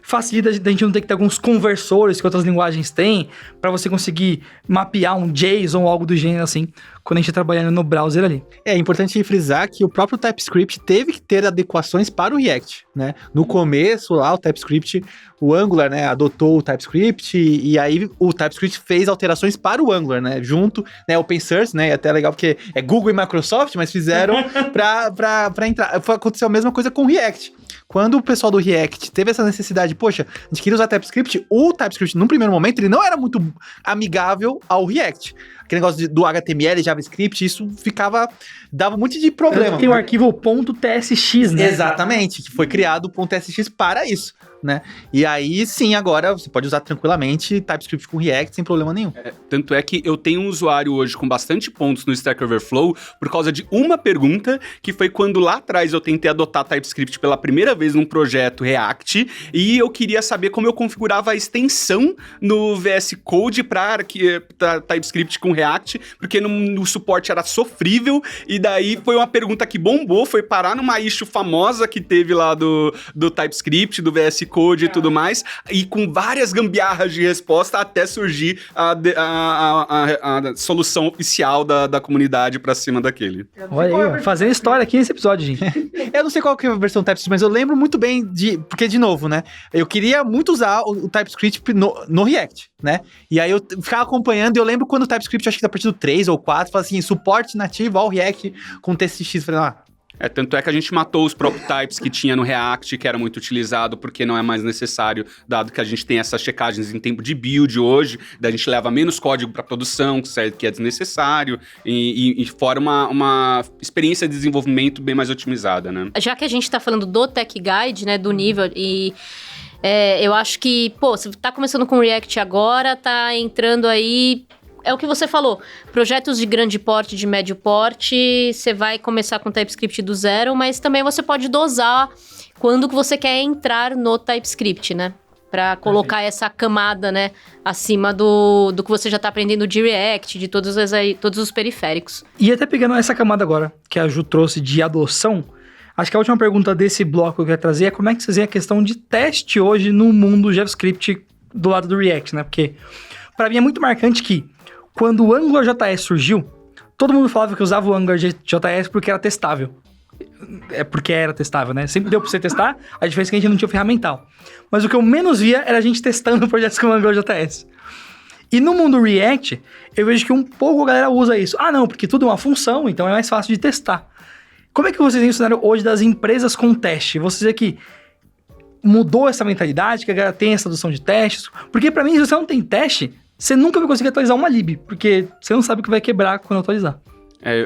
facilita a gente não ter que ter alguns conversores que outras linguagens têm, para você conseguir mapear um JSON ou algo do gênero assim, quando a gente está trabalhando no browser ali. É importante frisar que o próprio TypeScript teve que ter adequações para o React, né? No começo lá, o TypeScript, o Angular, né, adotou o TypeScript e aí o TypeScript fez alterações para o Angular, né? Junto, né, open source, né? É até legal porque é Google e Microsoft, mas fizeram para entrar. Aconteceu a mesma coisa com o React. Quando o pessoal do React teve essa necessidade, poxa, a gente queria usar TypeScript, o TypeScript, num primeiro momento, ele não era muito amigável ao React. Aquele negócio do HTML, JavaScript, isso dava muito de problema. Tem o arquivo .tsx, né? Exatamente, que foi criado o .tsx para isso, né? E aí, sim, agora você pode usar tranquilamente TypeScript com React sem problema nenhum. Tanto é que eu tenho um usuário hoje com bastante pontos no Stack Overflow por causa de uma pergunta, que foi quando lá atrás eu tentei adotar TypeScript pela primeira vez num projeto React, e eu queria saber como eu configurava a extensão no VS Code para TypeScript com React, porque no suporte era sofrível, e daí foi uma pergunta que bombou, foi parar numa issue famosa que teve lá do TypeScript, do VS Code e tudo mais, e com várias gambiarras de resposta até surgir a solução oficial da comunidade pra cima daquele. Olha aí, fazendo história aqui nesse episódio, gente. Eu não sei qual que é a versão TypeScript, mas eu lembro muito bem porque, de novo, né, eu queria muito usar o TypeScript no React, né, e aí eu ficava acompanhando e eu lembro quando o TypeScript, acho que a partir do 3 ou 4, fala assim, suporte nativo ao React com TSX, falei, tanto é que a gente matou os prototypes que tinha no React, que era muito utilizado, porque não é mais necessário, dado que a gente tem essas checagens em tempo de build hoje, daí a gente leva menos código para produção, que é desnecessário, e fora uma experiência de desenvolvimento bem mais otimizada, né? Já que a gente tá falando do Tech Guide, né, do nível, e eu acho que, você tá começando com React agora, tá entrando aí... É o que você falou, projetos de grande porte, de médio porte, você vai começar com TypeScript do zero, mas também você pode dosar quando que você quer entrar no TypeScript, né? Pra colocar essa camada, né, acima do que você já tá aprendendo de React, de todos os periféricos. E até pegando essa camada agora, que a Ju trouxe de adoção, acho que a última pergunta desse bloco que eu quero trazer é como é que vocês veem a questão de teste hoje no mundo JavaScript do lado do React, né? Porque pra mim é muito marcante que quando o AngularJS surgiu, todo mundo falava que usava o AngularJS porque era testável. É porque era testável, né? Sempre deu pra você testar, a diferença é que a gente não tinha ferramental. Mas o que eu menos via era a gente testando projetos com o AngularJS. E no mundo React, eu vejo que um pouco a galera usa isso. Não, porque tudo é uma função, então é mais fácil de testar. Como é que vocês veem o cenário hoje das empresas com teste? Vocês veem que mudou essa mentalidade, que a galera tem essa adoção de testes? Porque pra mim, se você não tem teste... você nunca vai conseguir atualizar uma lib, porque você não sabe o que vai quebrar quando atualizar.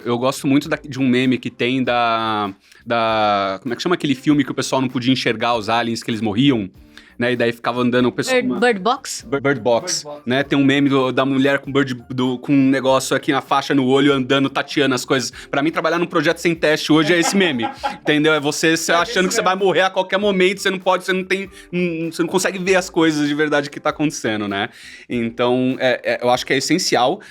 Eu gosto muito de um meme que tem como é que chama aquele filme que o pessoal não podia enxergar os aliens, que eles morriam? Né, e daí ficava andando o pessoal... Bird Box? Bird Box, né? Tem um meme da mulher com um negócio aqui na faixa no olho, andando, tateando as coisas. Pra mim, trabalhar num projeto sem teste hoje é esse meme, entendeu? É você achando que você vai morrer a qualquer momento, você não consegue ver as coisas de verdade que tá acontecendo, né? Então, eu acho que é essencial.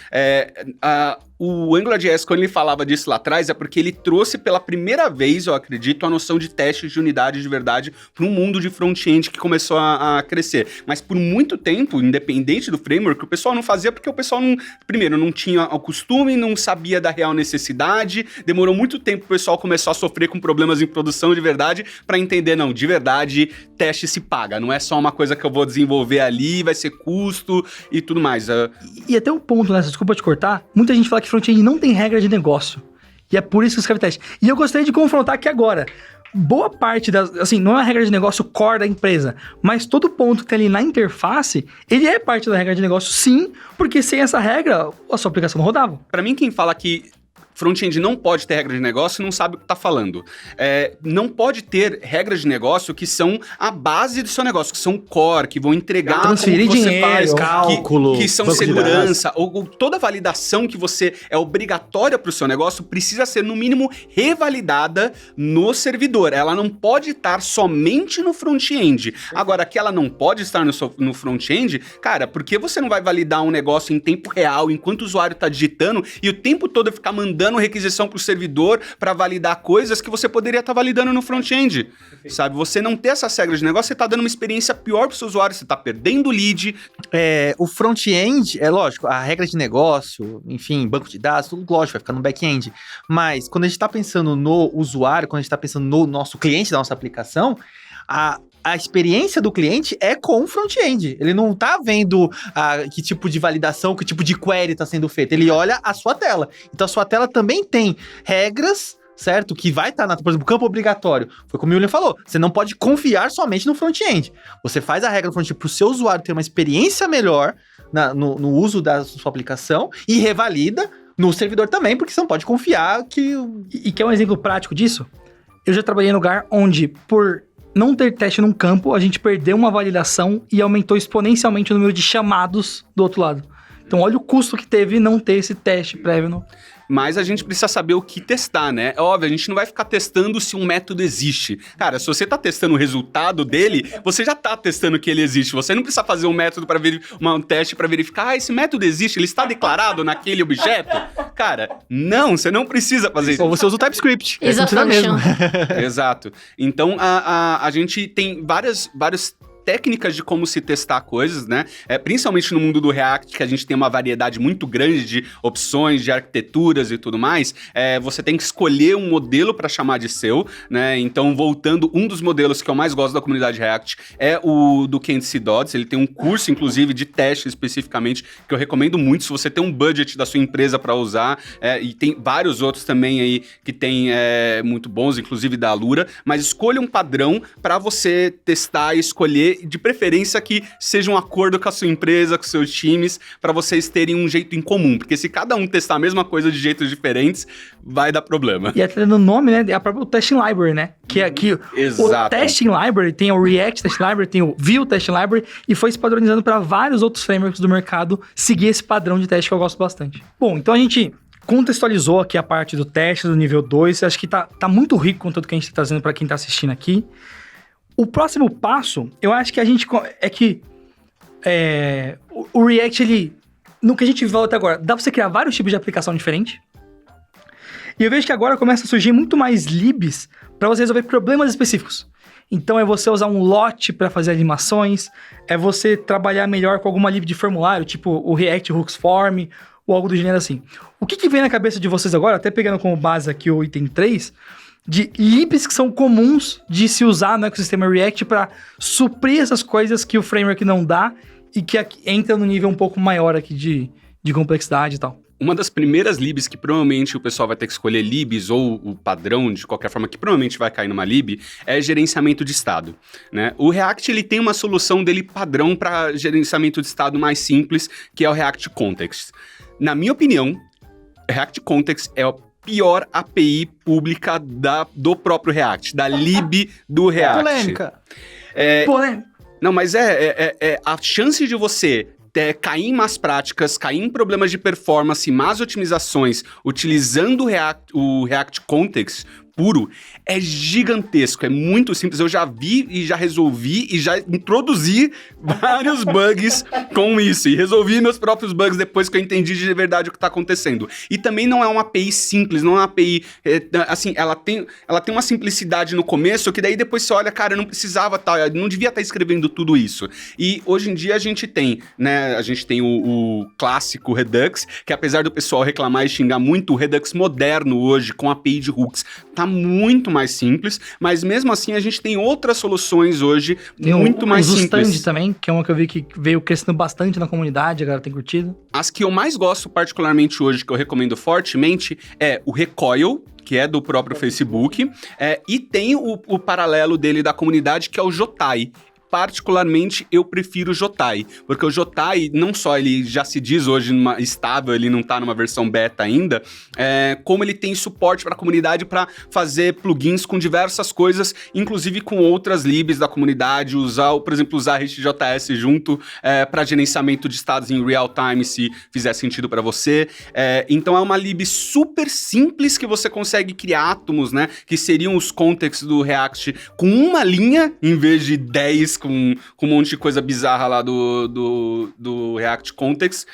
O AngularJS, quando ele falava disso lá atrás, é porque ele trouxe pela primeira vez, eu acredito, a noção de testes de unidade de verdade para um mundo de front-end que começou a crescer. Mas por muito tempo, independente do framework, o pessoal não fazia porque o pessoal não tinha o costume, não sabia da real necessidade, demorou muito tempo o pessoal começou a sofrer com problemas em produção de verdade para entender, não, de verdade, teste se paga, não é só uma coisa que eu vou desenvolver ali, vai ser custo e tudo mais. E até um ponto nessa, desculpa te cortar, muita gente fala que front-end não tem regra de negócio. E é por isso que escreve teste. E eu gostaria de confrontar aqui agora. Boa parte não é a regra de negócio core da empresa, mas todo ponto que tem ali na interface, ele é parte da regra de negócio, sim, porque sem essa regra, a sua aplicação não rodava. Para mim, quem fala que front-end não pode ter regra de negócio, não sabe o que está falando. Não pode ter regras de negócio que são a base do seu negócio, que são core, que vão entregar transferir como você dinheiro, faz, cálculo, que são segurança, ou toda validação que você é obrigatória para o seu negócio precisa ser, no mínimo, revalidada no servidor. Ela não pode estar somente no front-end. Agora, que ela não pode estar no front-end, cara, por que você não vai validar um negócio em tempo real, enquanto o usuário está digitando, e o tempo todo ficar mandando requisição para o servidor para validar coisas que você poderia estar validando no front-end, sabe? Você não ter essas regras de negócio, você está dando uma experiência pior para o seu usuário, você está perdendo o lead. O front-end, é lógico, a regra de negócio, enfim, banco de dados, tudo lógico, vai ficar no back-end. Mas quando a gente está pensando no usuário, quando a gente está pensando no nosso cliente da nossa aplicação, a experiência do cliente é com o front-end. Ele não tá vendo que tipo de validação, que tipo de query tá sendo feito. Ele olha a sua tela. Então, a sua tela também tem regras, certo? Que vai estar, por exemplo, campo obrigatório. Foi como o William falou. Você não pode confiar somente no front-end. Você faz a regra do front-end pro seu usuário ter uma experiência melhor no uso da sua aplicação e revalida no servidor também, porque você não pode confiar que... E quer um exemplo prático disso? Eu já trabalhei em lugar onde, por não ter teste num campo, a gente perdeu uma validação e aumentou exponencialmente o número de chamados do outro lado. Então, olha o custo que teve não ter esse teste prévio. Mas a gente precisa saber o que testar, né? É óbvio, a gente não vai ficar testando se um método existe. Cara, se você tá testando o resultado dele, você já tá testando que ele existe. Você não precisa fazer um método para um teste para verificar, esse método existe, ele está declarado naquele objeto? Cara, não, você não precisa fazer isso. Ou você usa o TypeScript. Exatamente. Exato. Então, a gente tem várias técnicas de como se testar coisas, né? Principalmente no mundo do React, que a gente tem uma variedade muito grande de opções, de arquiteturas e tudo mais, você tem que escolher um modelo para chamar de seu, né? Então, voltando, um dos modelos que eu mais gosto da comunidade React é o do Candice Dodds. Ele tem um curso, inclusive, de teste especificamente, que eu recomendo muito se você tem um budget da sua empresa para usar, e tem vários outros também aí que tem muito bons, inclusive da Alura, mas escolha um padrão para você testar e escolher, de preferência que seja um acordo com a sua empresa, com seus times, para vocês terem um jeito em comum, porque se cada um testar a mesma coisa de jeitos diferentes, vai dar problema. E até no nome, né, é a própria Testing Library, né, que é aqui, o Testing Library tem o React Testing Library, tem o Vue Testing Library, e foi se padronizando para vários outros frameworks do mercado seguir esse padrão de teste que eu gosto bastante. Bom, então a gente contextualizou aqui a parte do teste do nível 2, acho que tá muito rico com tudo que a gente tá trazendo para quem tá assistindo aqui. O próximo passo, eu acho que a gente... o React, ele... No que a gente viu até agora, dá pra você criar vários tipos de aplicação diferente. E eu vejo que agora começa a surgir muito mais libs para você resolver problemas específicos. Então, é você usar um lote para fazer animações, é você trabalhar melhor com alguma lib de formulário, tipo o React Hooks Form, ou algo do gênero assim. O que vem na cabeça de vocês agora, até pegando como base aqui o item 3... de libs que são comuns de se usar no ecossistema React para suprir essas coisas que o framework não dá e que entra no nível um pouco maior aqui de complexidade e tal. Uma das primeiras libs que provavelmente o pessoal vai ter que escolher libs ou o padrão, de qualquer forma, que provavelmente vai cair numa lib, é gerenciamento de estado, né? O React, ele tem uma solução dele padrão para gerenciamento de estado mais simples, que é o React Context. Na minha opinião, React Context é a pior API pública do próprio React, da lib do React. Polêmica. Polêmica. Não, mas a chance de você cair em más práticas, cair em problemas de performance, más otimizações, utilizando o React Context puro, é gigantesco, é muito simples. Eu já vi e já resolvi e já introduzi vários bugs com isso. E resolvi meus próprios bugs depois que eu entendi de verdade o que está acontecendo. E também não é uma API simples, não é uma API... assim, ela tem uma simplicidade no começo que daí depois você olha, cara, eu não precisava, eu não devia estar escrevendo tudo isso. E hoje em dia a gente tem, né, o clássico Redux, que apesar do pessoal reclamar e xingar muito, o Redux moderno hoje, com API de hooks, tá muito mais simples, mas mesmo assim a gente tem outras soluções hoje muito mais simples. O Stand também, que é uma que eu vi que veio crescendo bastante na comunidade, a galera tem curtido. As que eu mais gosto particularmente hoje, que eu recomendo fortemente, é o Recoil, que é do próprio Facebook, e tem o paralelo dele da comunidade, que é o Jotai. Particularmente, eu prefiro o Jotai, porque o Jotai, não só ele já se diz hoje estável, ele não tá numa versão beta ainda, como ele tem suporte para a comunidade para fazer plugins com diversas coisas, inclusive com outras libs da comunidade, por exemplo, usar HTJS junto para gerenciamento de estados em real time, se fizer sentido para você. Então é uma lib super simples que você consegue criar átomos, né, que seriam os contexts do React com uma linha, em vez de 10 com um monte de coisa bizarra lá do React Context,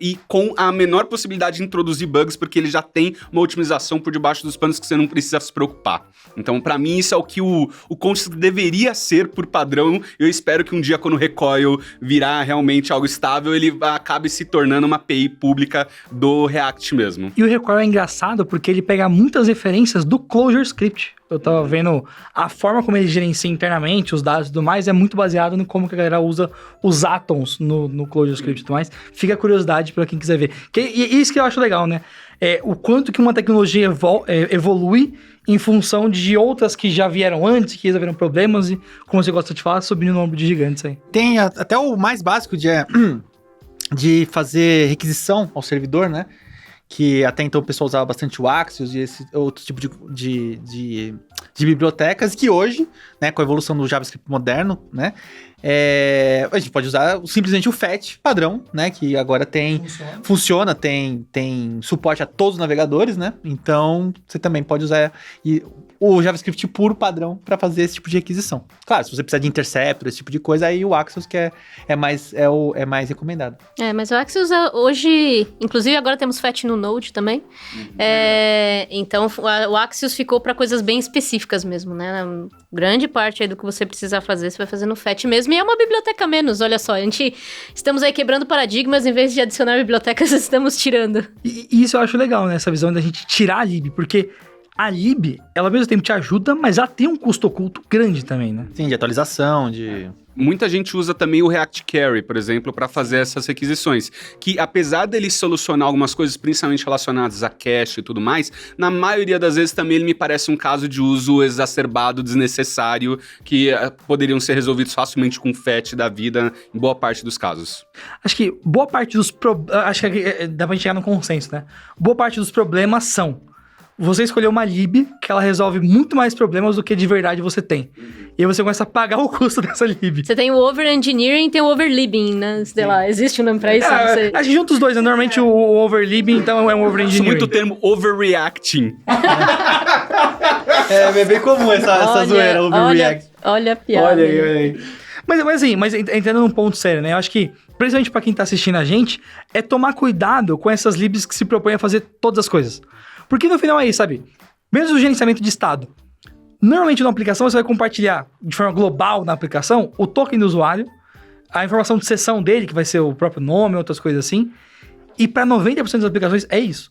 e com a menor possibilidade de introduzir bugs, porque ele já tem uma otimização por debaixo dos panos que você não precisa se preocupar. Então, pra mim, isso é o que o Context deveria ser por padrão. Eu espero que um dia, quando o Recoil virar realmente algo estável, ele acabe se tornando uma API pública do React mesmo. E o Recoil é engraçado porque ele pega muitas referências do ClojureScript. Eu tava vendo a forma como ele gerencia internamente os dados e tudo mais, é muito baseado no como que a galera usa os atoms no ClojureScript e tudo mais. Fica a curiosidade pra quem quiser ver. E isso que eu acho legal, né? O quanto que uma tecnologia evolui em função de outras que já vieram antes, que resolveram problemas e, como você gosta de falar, subindo o número de gigantes aí. Tem até o mais básico de fazer requisição ao servidor, né? Que até então o pessoal usava bastante o Axios e esse outro tipo de bibliotecas, que hoje, né, com a evolução do JavaScript moderno, né, a gente pode usar simplesmente o FET padrão, né, que agora funciona, tem suporte a todos os navegadores, né, então você também pode usar o JavaScript puro padrão para fazer esse tipo de requisição. Claro, se você precisar de interceptor, esse tipo de coisa, aí o Axios que é mais recomendado. Mas o Axios hoje, inclusive agora temos FET no Node também, então o Axios ficou para coisas bem específicas mesmo, né, grande parte aí do que você precisa fazer, você vai fazer no FET mesmo, e é uma biblioteca menos, olha só, estamos aí quebrando paradigmas, em vez de adicionar bibliotecas, estamos tirando. E isso eu acho legal, né, essa visão da gente tirar a lib, porque a lib, ela ao mesmo tempo te ajuda, mas ela tem um custo oculto grande também, né? Sim, de atualização, Muita gente usa também o React Carry, por exemplo, para fazer essas requisições, que apesar dele solucionar algumas coisas principalmente relacionadas a cache e tudo mais, na maioria das vezes também ele me parece um caso de uso exacerbado, desnecessário, que poderiam ser resolvidos facilmente com FET da vida em boa parte dos casos. Acho que boa parte dos acho que dá pra gente chegar no consenso, né? Boa parte dos problemas são: você escolheu uma lib que ela resolve muito mais problemas do que de verdade você tem. E aí você começa a pagar o custo dessa lib. Você tem o over-engineering e tem o over-libbing, né? Sei lá, existe um nome pra isso? Não sei. Acho que junta os dois, né? Normalmente o over-libbing, então é um over-engineering. Muito o termo overreacting. É bem comum essa zoeira, overreact. Olha a piada. Olha aí. Mas entrando num ponto sério, né? Eu acho que, principalmente pra quem tá assistindo a gente, é tomar cuidado com essas libs que se propõem a fazer todas as coisas. Porque no final é isso, sabe? Mesmo o gerenciamento de estado. Normalmente na aplicação você vai compartilhar de forma global na aplicação o token do usuário, a informação de sessão dele, que vai ser o próprio nome, outras coisas assim. E para 90% das aplicações é isso.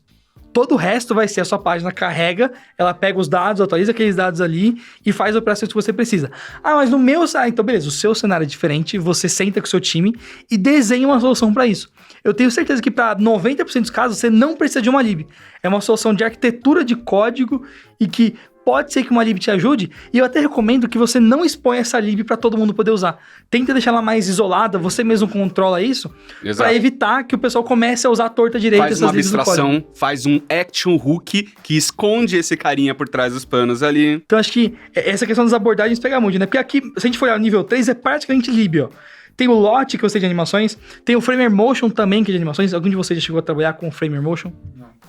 Todo o resto vai ser a sua página carrega, ela pega os dados, atualiza aqueles dados ali e faz as operações que você precisa. Mas no meu... então beleza, o seu cenário é diferente, você senta com o seu time e desenha uma solução para isso. Eu tenho certeza que para 90% dos casos você não precisa de uma lib. É uma solução de arquitetura de código e que pode ser que uma lib te ajude, e eu até recomendo que você não exponha essa lib para todo mundo poder usar. Tenta deixar ela mais isolada, você mesmo controla isso, para evitar que o pessoal comece a usar a torta direita faz uma abstração, faz um action hook que esconde esse carinha por trás dos panos ali. Então acho que essa questão das abordagens pega muito, né? Porque aqui, se a gente for olhar o nível 3, é praticamente lib, ó. Tem o Lot, que eu sei de animações. Tem o Framer Motion também, que é de animações. Algum de vocês já chegou a trabalhar com o Framer Motion?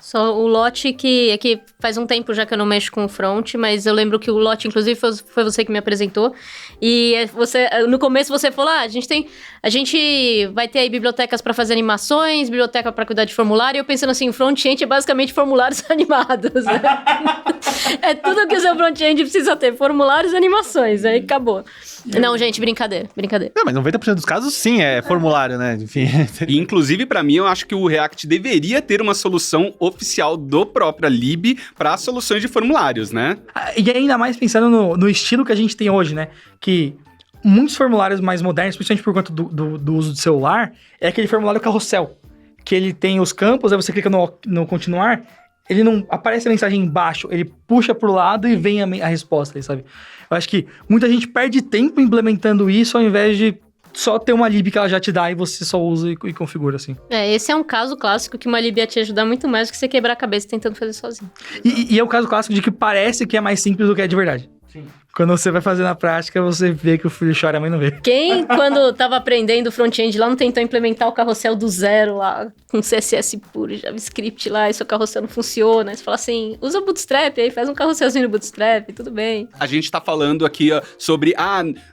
Só o Lot que faz um tempo já que eu não mexo com o front, mas eu lembro que o Lot, inclusive, foi você que me apresentou. E no começo você falou, a gente vai ter aí bibliotecas para fazer animações, biblioteca para cuidar de formulário. E eu pensando assim, o front-end é basicamente formulários animados, né? É tudo que o seu front-end precisa ter, formulários e animações, aí acabou. Não, gente, brincadeira. Não, mas 90% dos casos, sim, é formulário, né? Enfim. E, inclusive, pra mim, eu acho que o React deveria ter uma solução oficial do próprio lib para soluções de formulários, né? E ainda mais pensando no estilo que a gente tem hoje, né? Que muitos formulários mais modernos, principalmente por conta do uso do celular, é aquele formulário carrossel, que ele tem os campos, aí você clica no continuar, ele não aparece a mensagem embaixo, ele puxa pro lado e vem a resposta aí, sabe? Eu acho que muita gente perde tempo implementando isso ao invés de só ter uma lib que ela já te dá e você só usa e configura, assim. Esse é um caso clássico que uma lib ia te ajudar muito mais do que você quebrar a cabeça tentando fazer sozinho. E é o caso clássico de que parece que é mais simples do que é de verdade. Sim. Quando você vai fazer na prática, você vê que o filho chora e a mãe não vê. Quem, quando tava aprendendo front-end lá, não tentou implementar o carrossel do zero lá, com CSS puro, JavaScript lá, e seu carrossel não funciona. Aí você fala assim, usa o Bootstrap, aí faz um carrosselzinho no Bootstrap, tudo bem. A gente tá falando aqui sobre,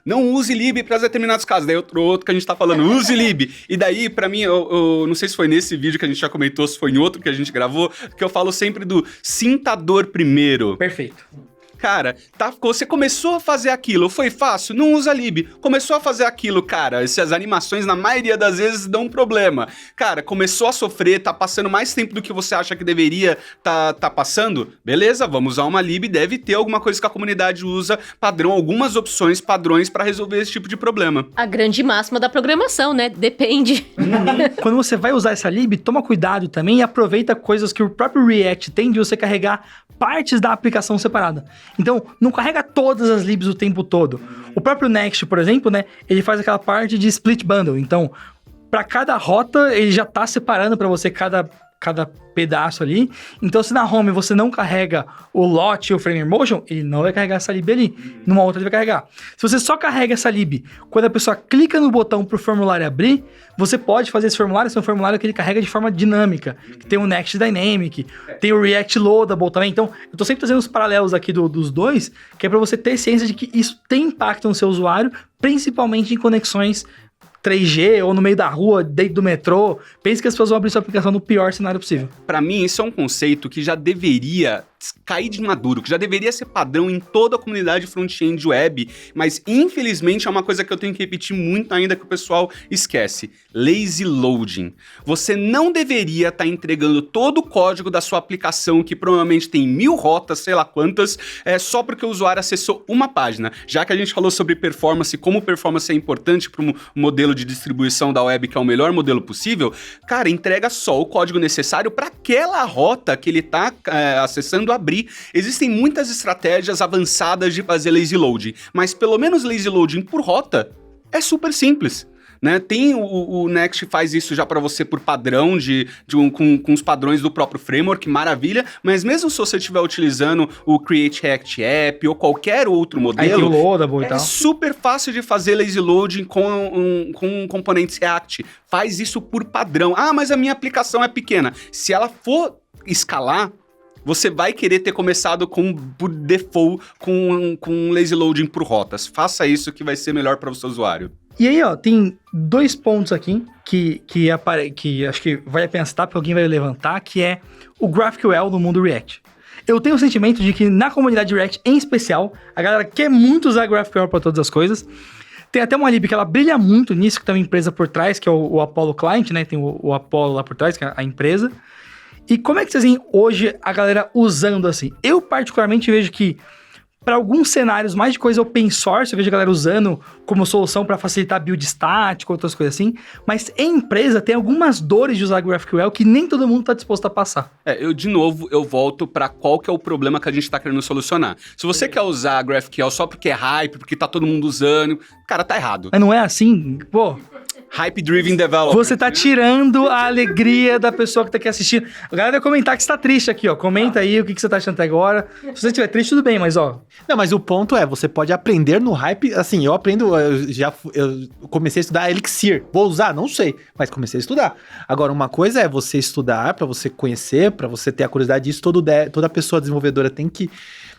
não use lib para determinados casos. Daí outro que a gente tá falando, use lib. E daí, pra mim, eu não sei se foi nesse vídeo que a gente já comentou, se foi em outro que a gente gravou, que eu falo sempre do sinta a dor primeiro. Perfeito. Cara, você começou a fazer aquilo, foi fácil? Não usa lib. Começou a fazer aquilo, cara, essas animações na maioria das vezes dão um problema. Cara, começou a sofrer, tá passando mais tempo do que você acha que deveria tá passando? Beleza, vamos usar uma lib, deve ter alguma coisa que a comunidade usa, padrão, algumas opções, padrões pra resolver esse tipo de problema. A grande máxima da programação, né? Depende. Quando você vai usar essa lib, toma cuidado também e aproveita coisas que o próprio React tem de você carregar partes da aplicação separada. Então, não carrega todas as libs o tempo todo. O próprio Next, por exemplo, né, ele faz aquela parte de split bundle. Então, para cada rota, ele já tá separando para você cada pedaço ali. Então, se na home você não carrega o Lot e o Framer Motion, ele não vai carregar essa lib ali. Numa outra ele vai carregar. Se você só carrega essa lib quando a pessoa clica no botão pro formulário abrir, você pode fazer esse formulário, é um formulário que ele carrega de forma dinâmica. Que tem o Next Dynamic, tem o React Loadable também. Então, eu tô sempre trazendo os paralelos aqui dos dois, que é para você ter ciência de que isso tem impacto no seu usuário, principalmente em conexões 3G ou no meio da rua, dentro do metrô. Pense que as pessoas vão abrir sua aplicação no pior cenário possível. Pra mim, isso é um conceito que já deveria cair de maduro, que já deveria ser padrão em toda a comunidade front-end web, mas infelizmente é uma coisa que eu tenho que repetir muito ainda que o pessoal esquece. Lazy loading. Você não deveria estar entregando todo o código da sua aplicação, que provavelmente tem 1000 rotas, sei lá quantas, só porque o usuário acessou uma página. Já que a gente falou sobre performance, como performance é importante para um modelo de distribuição da web, que é o melhor modelo possível, cara, entrega só o código necessário para aquela rota que ele está acessando abrir. Existem muitas estratégias avançadas de fazer lazy loading, mas pelo menos lazy loading por rota é super simples. Né? Tem o Next faz isso já para você por padrão, com os padrões do próprio framework, maravilha, mas mesmo se você estiver utilizando o Create React App ou qualquer outro modelo, é super fácil de fazer lazy loading com componentes React. Faz isso por padrão. Mas a minha aplicação é pequena. Se ela for escalar, você vai querer ter começado por default com lazy loading por rotas. Faça isso que vai ser melhor para o seu usuário. E aí, tem 2 pontos aqui que acho que vale a pena citar, porque alguém vai levantar, que é o GraphQL no mundo React. Eu tenho o sentimento de que na comunidade React, em especial, a galera quer muito usar GraphQL para todas as coisas. Tem até uma lib que ela brilha muito nisso, que tem uma empresa por trás, que é o Apollo Client, né? Tem o Apollo lá por trás, que é a empresa. E como é que vocês veem hoje a galera usando assim? Eu particularmente vejo que para alguns cenários mais de coisa open source, eu vejo a galera usando como solução para facilitar build estático, outras coisas assim. Mas em empresa tem algumas dores de usar GraphQL que nem todo mundo está disposto a passar. De novo, eu volto para qual que é o problema que a gente está querendo solucionar. Se você quer usar GraphQL só porque é hype, porque tá todo mundo usando, cara, tá errado. Mas não é assim, pô. Hype-driven development. Você tá tirando a alegria da pessoa que tá aqui assistindo. A galera vai comentar que você tá triste aqui, ó. Comenta aí o que você tá achando até agora. Se você estiver triste, tudo bem, mas ó... Não, mas o ponto é, você pode aprender no hype, assim, eu comecei a estudar Elixir. Vou usar? Não sei, mas comecei a estudar. Agora, uma coisa é você estudar, pra você conhecer, pra você ter a curiosidade disso, toda pessoa desenvolvedora tem que...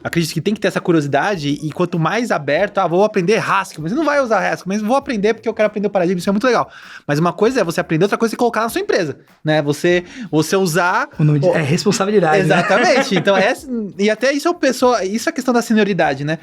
Acredito que tem que ter essa curiosidade e quanto mais aberto, vou aprender Haskell, mas você não vai usar Haskell, mas vou aprender porque eu quero aprender o paradigma, isso é muito legal. Mas uma coisa é você aprender, outra coisa é colocar na sua empresa, né? Você usar... É responsabilidade, exatamente. Né? Então, e até isso isso é a questão da senioridade, né?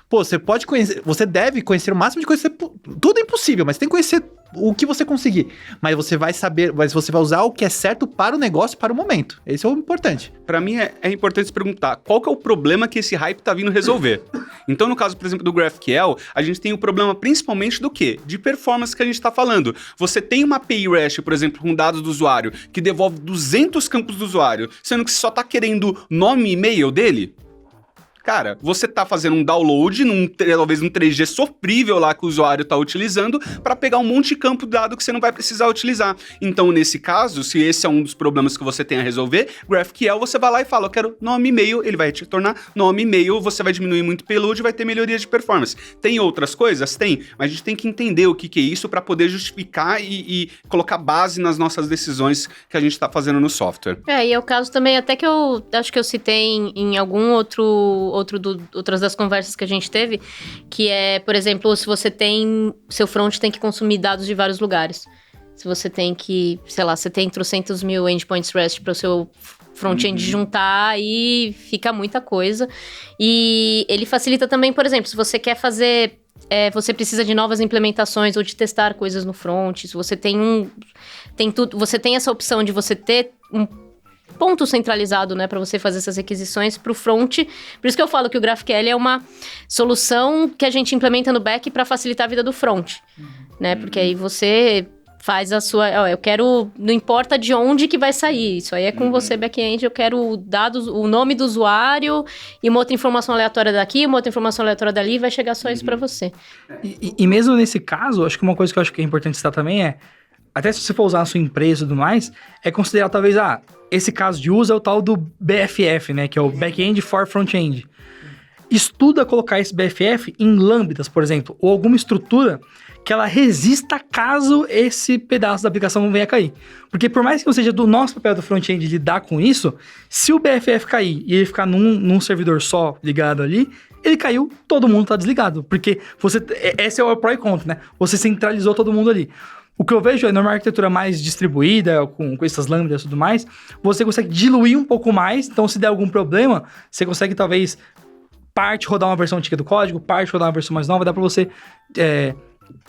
Pô, você pode conhecer, você deve conhecer o máximo de coisas, tudo é impossível, mas você tem que conhecer o que você conseguir. Mas você vai saber, mas você vai usar o que é certo para o negócio, para o momento. Esse é o importante. Para mim é importante se perguntar qual que é o problema que esse hype tá vindo resolver. Então, no caso, por exemplo, do GraphQL, a gente tem o problema principalmente do quê? De performance que a gente tá falando. Você tem uma API REST, por exemplo, com dados do usuário, que devolve 200 campos do usuário, sendo que você só tá querendo nome e e-mail dele? Cara, você tá fazendo um download, talvez um 3G sofrível lá que o usuário tá utilizando para pegar um monte de campo dado que você não vai precisar utilizar. Então, nesse caso, se esse é um dos problemas que você tem a resolver, GraphQL, você vai lá e fala, eu quero nome e e-mail, ele vai te tornar nome e e-mail, você vai diminuir muito o payload e vai ter melhoria de performance. Tem outras coisas? Tem, mas a gente tem que entender o que é isso para poder justificar e colocar base nas nossas decisões que a gente tá fazendo no software. E é o caso também, até que eu acho que eu citei em algum outras das conversas que a gente teve, que é, por exemplo, se você seu front tem que consumir dados de vários lugares. Se você tem que, sei lá, você tem 300 mil endpoints REST para o seu front-end juntar, aí fica muita coisa. E ele facilita também, por exemplo, se você quer fazer... você precisa de novas implementações ou de testar coisas no front. Se você você tem essa opção de você ter um ponto centralizado, né, para você fazer essas requisições para o front. Por isso que eu falo que o GraphQL é uma solução que a gente implementa no back para facilitar a vida do front, né? Porque aí você faz a sua... eu quero... Não importa de onde que vai sair. Isso aí é com você, back-end. Eu quero dados, o nome do usuário e uma outra informação aleatória daqui, uma outra informação aleatória dali, e vai chegar só isso para você. E mesmo nesse caso, acho que uma coisa que eu acho que é importante citar também é, até se você for usar na sua empresa e tudo mais, é considerar talvez, esse caso de uso é o tal do BFF, né? Que é o Back-end for Front-end. Estuda colocar esse BFF em lambdas, por exemplo, ou alguma estrutura que ela resista caso esse pedaço da aplicação venha a cair. Porque por mais que não seja do nosso papel do front-end lidar com isso, se o BFF cair e ele ficar num servidor só ligado ali, ele caiu, todo mundo tá desligado. Porque esse é o pro e contra, né? Você centralizou todo mundo ali. O que eu vejo é, numa arquitetura mais distribuída, com essas lambdas e tudo mais, você consegue diluir um pouco mais, então se der algum problema, você consegue talvez parte rodar uma versão antiga do código, parte rodar uma versão mais nova, dá pra você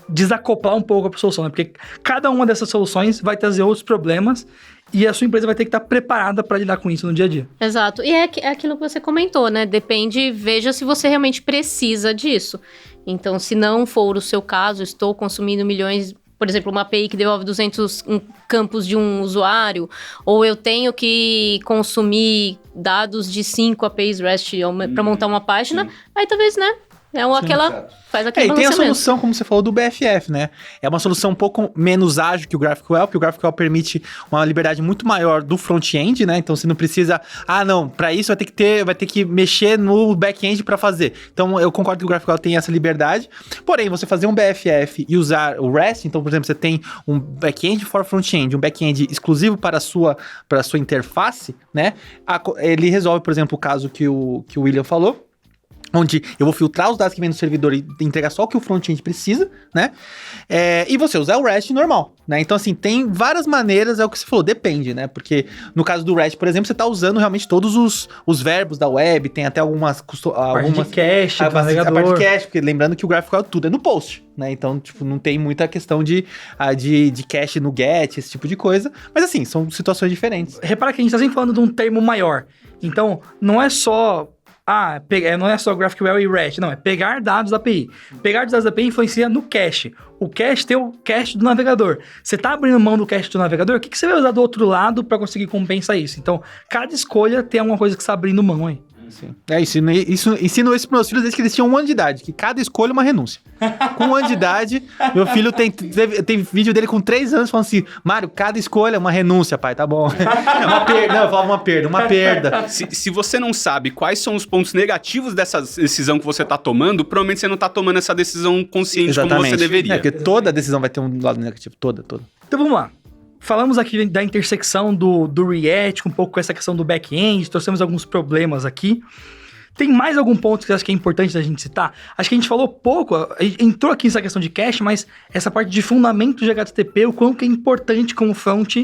desacoplar um pouco a solução, né? Porque cada uma dessas soluções vai trazer outros problemas e a sua empresa vai ter que estar preparada para lidar com isso no dia a dia. Exato. E é aquilo que você comentou, né? Depende, veja se você realmente precisa disso. Então, se não for o seu caso, estou consumindo milhões... Por exemplo, uma API que devolve 200 campos de um usuário, ou eu tenho que consumir dados de 5 APIs REST para montar uma página, aí talvez, né? Faz aquele e tem a balanceamento. solução, como você falou, do BFF, né? É uma solução um pouco menos ágil que o GraphQL, porque o GraphQL permite uma liberdade muito maior do front-end, né? Então você não precisa... para isso vai ter que mexer no back-end para fazer. Então eu concordo que o GraphQL tem essa liberdade. Porém, você fazer um BFF e usar o REST, então, por exemplo, você tem um back-end for front-end, um back-end exclusivo para a sua interface, né? Ele resolve, por exemplo, o caso que o William falou, onde eu vou filtrar os dados que vem no servidor e entregar só o que o front-end precisa, né? E você usar o REST normal, né? Então, assim, tem várias maneiras, é o que você falou, depende, né? Porque no caso do REST, por exemplo, você tá usando realmente todos os verbos da web, tem até algumas parte de cache, a parte de cache, porque lembrando que o GraphQL tudo é no post, né? Então, tipo, não tem muita questão de cache no get, esse tipo de coisa. Mas, assim, são situações diferentes. Repara que a gente tá sempre falando de um termo maior. Então, não é só... não é só GraphQL e REST, não, é pegar dados da API. Pegar dados da API influencia no cache. O cache tem o cache do navegador. Você tá abrindo mão do cache do navegador, o que você vai usar do outro lado para conseguir compensar isso? Então, cada escolha tem alguma coisa que você tá abrindo mão aí. Sim. Ensino isso pros meus filhos desde que eles tinham 1 ano de idade, que cada escolha é uma renúncia. Com 1 ano de idade, meu filho tem vídeo dele com 3 anos falando assim, Mário, cada escolha é uma renúncia, pai, tá bom. É uma perda, não, eu falava uma perda. Se você não sabe quais são os pontos negativos dessa decisão que você tá tomando, provavelmente você não tá tomando essa decisão consciente como você deveria. Porque toda decisão vai ter um lado negativo, toda. Então vamos lá. Falamos aqui da intersecção do React, um pouco com essa questão do back-end, trouxemos alguns problemas aqui. Tem mais algum ponto que você acha que é importante da gente citar? Acho que a gente falou pouco, a gente entrou aqui nessa questão de cache, mas essa parte de fundamento de HTTP, o quanto que é importante como front,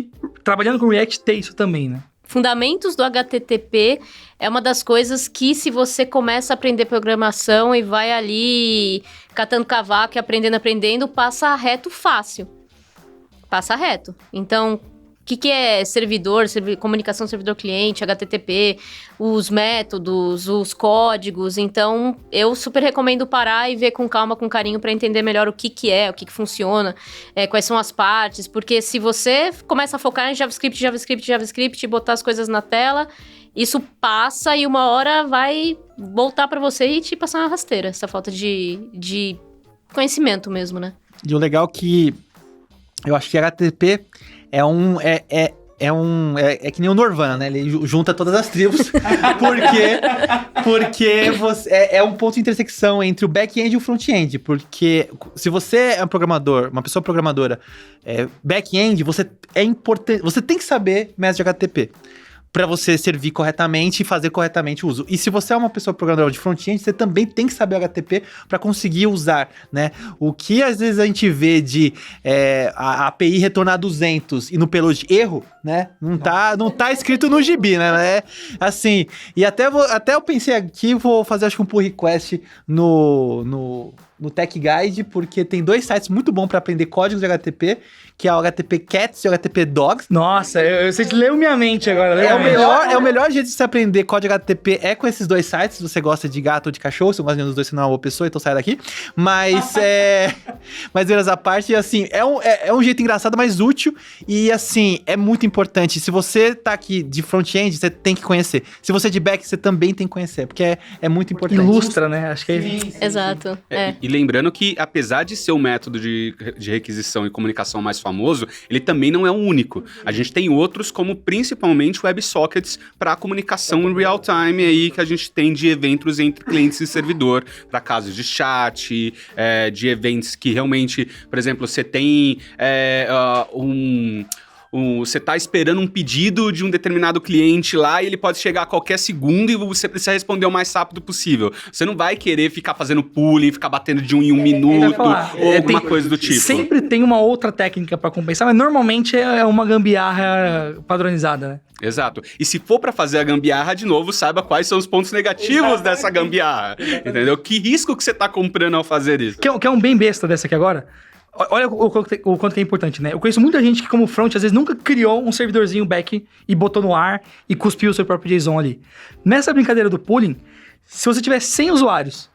trabalhando com React, ter isso também, né? Fundamentos do HTTP é uma das coisas que, se você começa a aprender programação e vai ali catando cavaco e aprendendo, passa reto fácil. Passa reto. Então, o que é servidor, comunicação servidor-cliente, HTTP, os métodos, os códigos. Então, eu super recomendo parar e ver com calma, com carinho, para entender melhor o que é, o que funciona, quais são as partes. Porque se você começa a focar em JavaScript, e botar as coisas na tela, isso passa e uma hora vai voltar para você e te passar uma rasteira. Essa falta de conhecimento mesmo, né? E o legal que eu acho que HTTP é que nem o Nirvana, né? Ele junta todas as tribos, porque é um ponto de intersecção entre o back-end e o front-end, porque se você é um programador, uma pessoa programadora back-end, você tem que saber método de HTTP para você servir corretamente e fazer corretamente o uso. E se você é uma pessoa programadora de front-end, você também tem que saber HTTP para conseguir usar, né? O que às vezes a gente vê de a API retornar 200 e no payload erro, né? Não tá escrito no gibi, né? É assim, e até eu pensei aqui, vou fazer acho que um pull request no Tech Guide, porque tem 2 sites muito bons para aprender códigos de HTTP, que é o HTTP Cats e o HTTP Dogs. Nossa, você leu minha mente agora. É o melhor jeito de você aprender código HTTP é com esses 2 sites. Se você gosta de gato ou de cachorro, se você gosta de nenhum dos dois, você não é uma boa pessoa, então sai daqui. Mas veiras à parte, assim, é um jeito engraçado, mas útil. E assim, é muito importante. Se você tá aqui de front-end, você tem que conhecer. Se você é de back, você também tem que conhecer, porque é muito importante. Ilustra, né? Acho que é sim. Exato. E lembrando que, apesar de ser o método de requisição e comunicação mais famoso, ele também não é o único. A gente tem outros, como principalmente WebSockets, para comunicação em real time aí, que a gente tem de eventos entre clientes e servidor, para casos de chat, de eventos que realmente, por exemplo, você tem você tá esperando um pedido de um determinado cliente lá e ele pode chegar a qualquer segundo e você precisa responder o mais rápido possível. Você não vai querer ficar fazendo pooling, ficar batendo de 1 em 1 minuto ou alguma coisa do tipo. Sempre tem uma outra técnica para compensar, mas normalmente é uma gambiarra padronizada, né? Exato. E se for pra fazer a gambiarra, de novo, saiba quais são os pontos negativos dessa gambiarra. Entendeu? Que risco que você tá comprando ao fazer isso? Quer um bem besta dessa aqui agora? Olha o quanto que é importante, né? Eu conheço muita gente que, como front, às vezes nunca criou um servidorzinho back e botou no ar e cuspiu o seu próprio JSON ali. Nessa brincadeira do pooling, se você tiver 100 usuários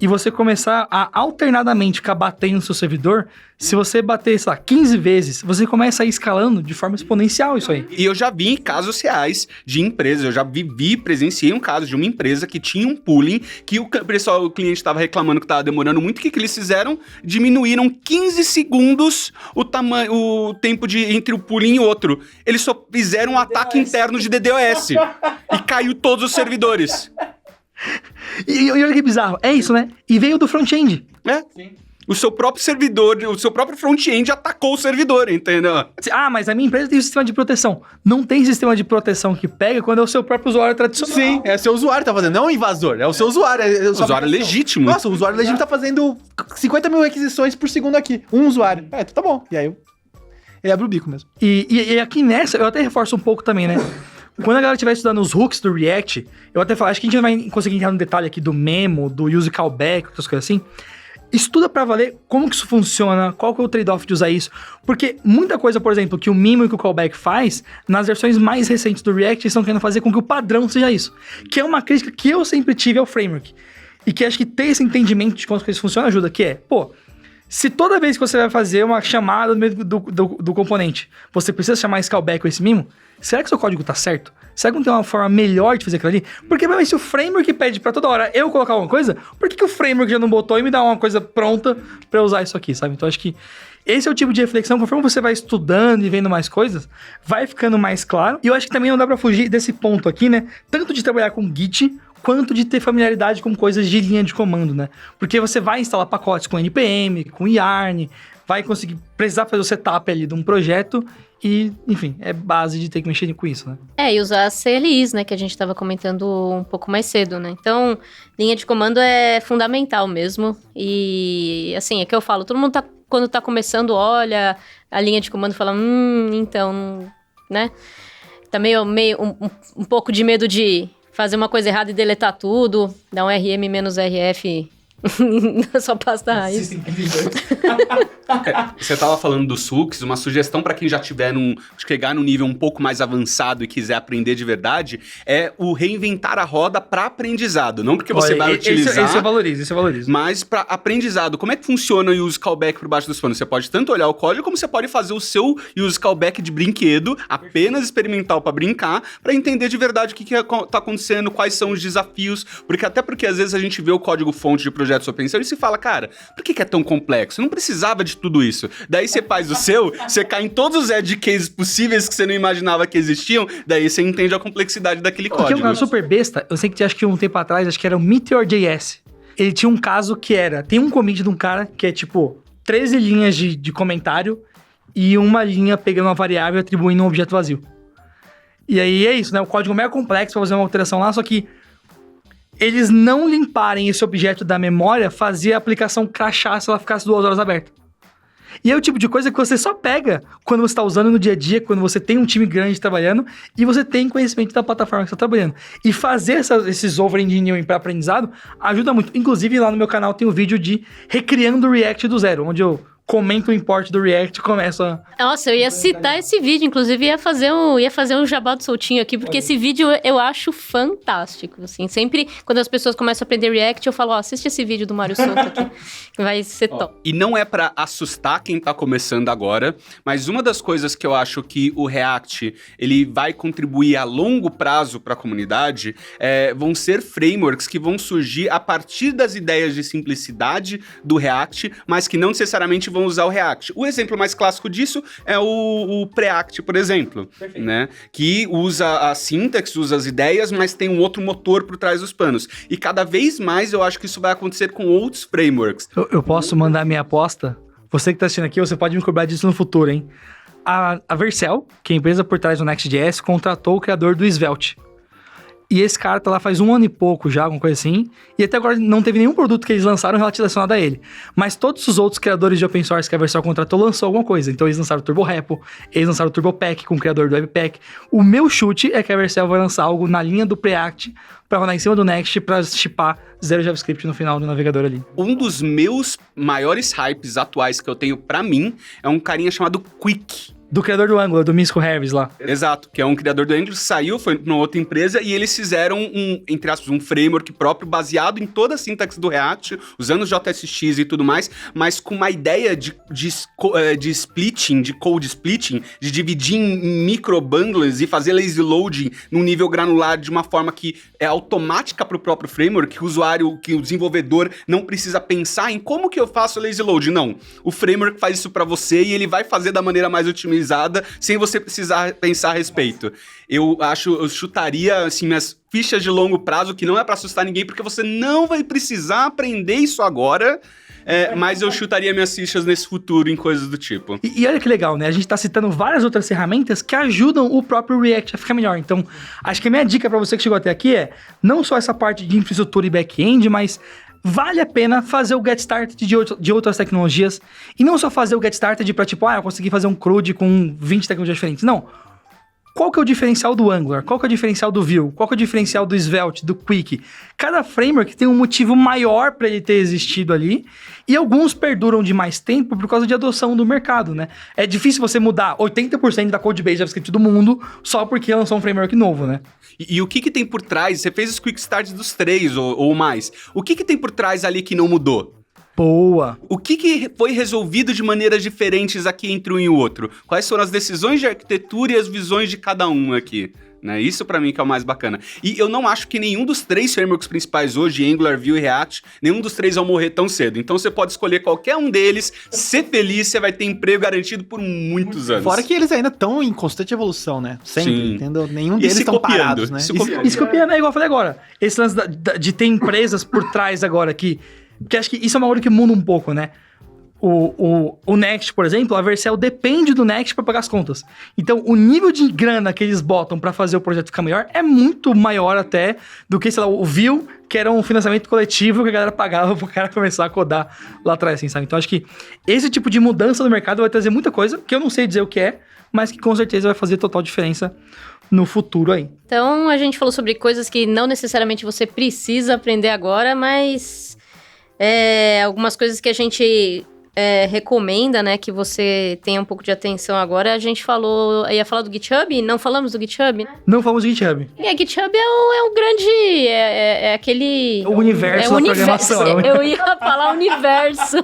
e você começar a alternadamente ficar batendo no seu servidor, se você bater, sei lá, 15 vezes, você começa a ir escalando de forma exponencial isso aí. E eu já vi casos reais de empresas, eu já presenciei um caso de uma empresa que tinha um pooling, que o cliente estava reclamando que estava demorando muito, o que eles fizeram? Diminuíram 15 segundos o tempo entre o pooling e outro. Eles só fizeram um ataque interno de DDoS e caiu todos os servidores. E olha que bizarro, é isso, né? E veio do front-end. Sim. O seu próprio servidor, o seu próprio front-end atacou o servidor, entendeu? Mas a minha empresa tem um sistema de proteção. Não tem sistema de proteção que pega quando é o seu próprio usuário tradicional. Sim, é o seu usuário que tá fazendo, não o invasor, é o seu usuário. O usuário legítimo. Nossa, o usuário legítimo tá fazendo 50 mil requisições por segundo aqui. Um usuário. Então tá bom. E aí ele abre o bico mesmo. E aqui nessa, eu até reforço um pouco também, né? Quando a galera estiver estudando os hooks do React, eu até falo, acho que a gente não vai conseguir entrar no detalhe aqui do memo, do use callback, outras coisas assim. estuda pra valer como que isso funciona, qual que é o trade-off de usar isso. Porque muita coisa, por exemplo, que o Mimo e que o Callback faz, nas versões mais recentes do React, eles estão querendo fazer com que o padrão seja isso. Que é uma crítica que eu sempre tive ao framework. E que acho que ter esse entendimento de como as coisas funcionam ajuda, que é, se toda vez que você vai fazer uma chamada no meio do componente, você precisa chamar esse callback ou esse mimo, será que seu código tá certo? Será que não tem uma forma melhor de fazer aquilo ali? Porque, mas se o framework pede pra toda hora eu colocar alguma coisa, por que o framework já não botou e me dá uma coisa pronta pra eu usar isso aqui, sabe? Então, acho que esse é o tipo de reflexão, conforme você vai estudando e vendo mais coisas, vai ficando mais claro. E eu acho que também não dá pra fugir desse ponto aqui, né? Tanto de trabalhar com Git, quanto de ter familiaridade com coisas de linha de comando, né? Porque você vai instalar pacotes com NPM, com Yarn, vai conseguir precisar fazer o setup ali de um projeto e, enfim, é base de ter que mexer com isso, né? E usar as CLIs, né, que a gente estava comentando um pouco mais cedo, né? Então, linha de comando é fundamental mesmo. E, assim, é que eu falo, todo mundo quando tá começando, olha a linha de comando e fala, então, né? Tá meio um pouco de medo de fazer uma coisa errada e deletar tudo, dar um RM-RF na sua pasta raiz. Você tava falando dos hooks, uma sugestão para quem já tiver chegar num nível um pouco mais avançado e quiser aprender de verdade, é o reinventar a roda para aprendizado. Não porque você vai utilizar... Esse eu valorizo. Mas para aprendizado. Como é que funciona o use callback por baixo dos panos? Você pode tanto olhar o código, como você pode fazer o seu use callback de brinquedo, apenas experimental para brincar, para entender de verdade o que tá acontecendo, quais são os desafios. Porque às vezes a gente vê o código-fonte de projetos open source e se fala, cara, por que é tão complexo? Não precisava de tudo isso. Daí você faz o seu, você cai em todos os edge cases possíveis que você não imaginava que existiam, daí você entende a complexidade daquele código. Aqui é um caso super besta, eu sei que acho que um tempo atrás, acho que era o Meteor.js. Ele tinha um caso que tem um commit de um cara que é tipo 13 linhas de comentário e uma linha pegando uma variável e atribuindo um objeto vazio. E aí é isso, né? O código é mega complexo pra fazer uma alteração lá, só que eles não limparem esse objeto da memória fazia a aplicação crashar se ela ficasse 2 horas aberta. E é o tipo de coisa que você só pega quando você está usando no dia a dia, quando você tem um time grande trabalhando e você tem conhecimento da plataforma que você está trabalhando. E fazer esses over-engineering para aprendizado ajuda muito. Inclusive, lá no meu canal tem um vídeo de recriando o React do zero, onde eu comento o import do React e começo a... Nossa, eu ia citar esse vídeo, inclusive ia fazer um jabá do soltinho aqui, porque esse vídeo eu acho fantástico, assim, sempre quando as pessoas começam a aprender React, eu falo, assiste esse vídeo do Mário Souto aqui, que vai ser top. E não é pra assustar quem tá começando agora, mas uma das coisas que eu acho que o React, ele vai contribuir a longo prazo pra comunidade, vão ser frameworks que vão surgir a partir das ideias de simplicidade do React, mas que não necessariamente vão usar o React. O exemplo mais clássico disso é o Preact, por exemplo, né? Que usa a sintaxe, usa as ideias, mas tem um outro motor por trás dos panos. E cada vez mais eu acho que isso vai acontecer com outros frameworks. Eu posso mandar minha aposta? Você que tá assistindo aqui, você pode me cobrar disso no futuro, hein? A Vercel, que é a empresa por trás do Next.js, contratou o criador do Svelte. E esse cara tá lá faz 1 ano e pouco já, alguma coisa assim. E até agora não teve nenhum produto que eles lançaram relacionado a ele. Mas todos os outros criadores de open source que a Vercel contratou lançou alguma coisa. Então eles lançaram o Turbo Repo, eles lançaram o Turbo Pack com o criador do Webpack. O meu chute é que a Vercel vai lançar algo na linha do Preact para rodar em cima do Next para shippar 0 JavaScript no final do navegador ali. Um dos meus maiores hypes atuais que eu tenho pra mim é um carinha chamado Quick. Do criador do Angular, do Misco Harris lá. Exato, que é um criador do Angular, saiu, foi pra uma outra empresa e eles fizeram entre aspas, um framework próprio baseado em toda a sintaxe do React, usando JSX e tudo mais, mas com uma ideia de splitting, de code splitting, de dividir em micro bundles e fazer lazy loading num nível granular de uma forma que é automática pro próprio framework, que o usuário, que o desenvolvedor não precisa pensar em como que eu faço lazy loading, não. O framework faz isso pra você e ele vai fazer da maneira mais otimizada sem você precisar pensar a respeito. Eu chutaria, assim, minhas fichas de longo prazo, que não é pra assustar ninguém, porque você não vai precisar aprender isso agora, mas eu chutaria minhas fichas nesse futuro em coisas do tipo. E olha que legal, né? A gente tá citando várias outras ferramentas que ajudam o próprio React a ficar melhor. Então, acho que a minha dica pra você que chegou até aqui é, não só essa parte de infraestrutura e back-end, mas vale a pena fazer o Get Started de outras tecnologias. E não só fazer o Get Started pra tipo, eu consegui fazer um CRUD com 20 tecnologias diferentes. Não. Qual que é o diferencial do Angular? Qual que é o diferencial do Vue? Qual que é o diferencial do Svelte, do Quick? Cada framework tem um motivo maior para ele ter existido ali, e alguns perduram de mais tempo por causa de adoção do mercado, né? É difícil você mudar 80% da codebase JavaScript do mundo só porque lançou um framework novo, né? E o que tem por trás? Você fez os quick starts dos 3 ou mais. O que tem por trás ali que não mudou? Boa! O que foi resolvido de maneiras diferentes aqui entre um e o outro? Quais foram as decisões de arquitetura e as visões de cada um aqui? Né? Isso pra mim que é o mais bacana. E eu não acho que nenhum dos 3 frameworks principais hoje, Angular, Vue e React, nenhum dos 3 vão morrer tão cedo. Então você pode escolher qualquer um deles, ser feliz, você vai ter emprego garantido por muitos anos. Fora que eles ainda estão em constante evolução, né? Sempre, Sim. entendeu? Nenhum deles estão parados, né? Isso copiando é igual eu falei agora. Esse lance de ter empresas por trás agora aqui. Porque acho que isso é uma coisa que muda um pouco, né? O Next, por exemplo, a Vercel depende do Next para pagar as contas. Então, o nível de grana que eles botam para fazer o projeto ficar melhor é muito maior até do que, sei lá, o Vue, que era um financiamento coletivo que a galera pagava pro cara começar a codar lá atrás, assim, sabe? Então, acho que esse tipo de mudança no mercado vai trazer muita coisa, que eu não sei dizer o que é, mas que com certeza vai fazer total diferença no futuro aí. Então, a gente falou sobre coisas que não necessariamente você precisa aprender agora, mas algumas coisas que a gente recomenda, né, que você tenha um pouco de atenção agora. A gente ia falar do GitHub, não falamos do GitHub, né? Não falamos do GitHub. E a GitHub é um grande, aquele... O universo da programação. Eu ia falar universo.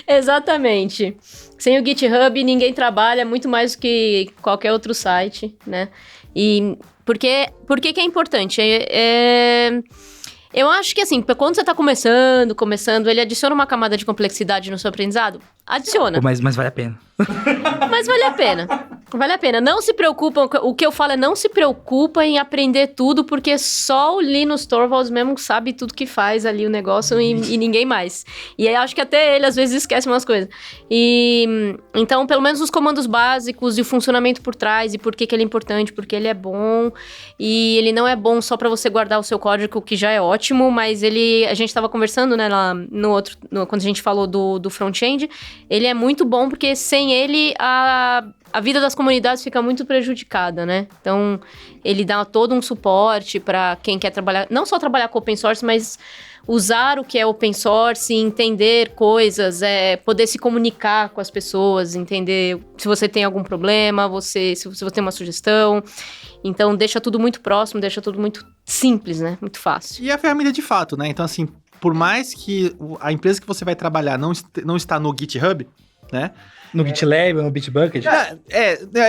Exatamente. Sem o GitHub, ninguém trabalha muito mais do que qualquer outro site, né? E por que que é importante? Eu acho que, assim, quando você tá começando, ele adiciona uma camada de complexidade no seu aprendizado? Adiciona. Pô, mas vale a pena. Mas vale a pena. Vale a pena. Não se preocupa, o que eu falo é não se preocupa em aprender tudo, porque só o Linus Torvalds mesmo sabe tudo que faz ali o negócio e ninguém mais. E aí acho que até ele às vezes esquece umas coisas. Então, pelo menos os comandos básicos e o funcionamento por trás e por que ele é importante, porque ele é bom. E ele não é bom só pra você guardar o seu código, que já é ótimo, mas a gente tava conversando, né, lá quando a gente falou do front-end, ele é muito bom porque sem ele a vida das comunidades fica muito prejudicada, né? Então, ele dá todo um suporte para quem quer trabalhar, não só trabalhar com open source, mas usar o que é open source, entender coisas, poder se comunicar com as pessoas, entender se você tem algum problema, se você tem uma sugestão. Então, deixa tudo muito próximo, deixa tudo muito simples, né? Muito fácil. E a ferramenta de fato, né? Então, assim, por mais que a empresa que você vai trabalhar não está no GitHub, né? No GitLab, no Bitbucket.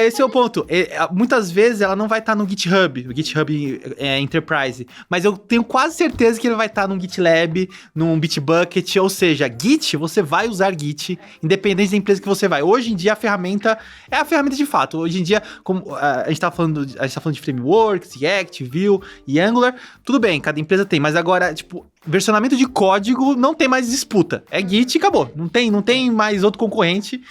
Esse é o ponto. Muitas vezes ela não vai estar no GitHub, o GitHub Enterprise, mas eu tenho quase certeza que ele vai estar num GitLab, num Bitbucket, ou seja, Git, você vai usar Git, independente da empresa que você vai. Hoje em dia a ferramenta é a ferramenta de fato. Hoje em dia, como a gente tá falando de frameworks, React, Vue e Angular, tudo bem, cada empresa tem, mas agora, tipo, versionamento de código não tem mais disputa. É Git e acabou. Não tem mais outro concorrente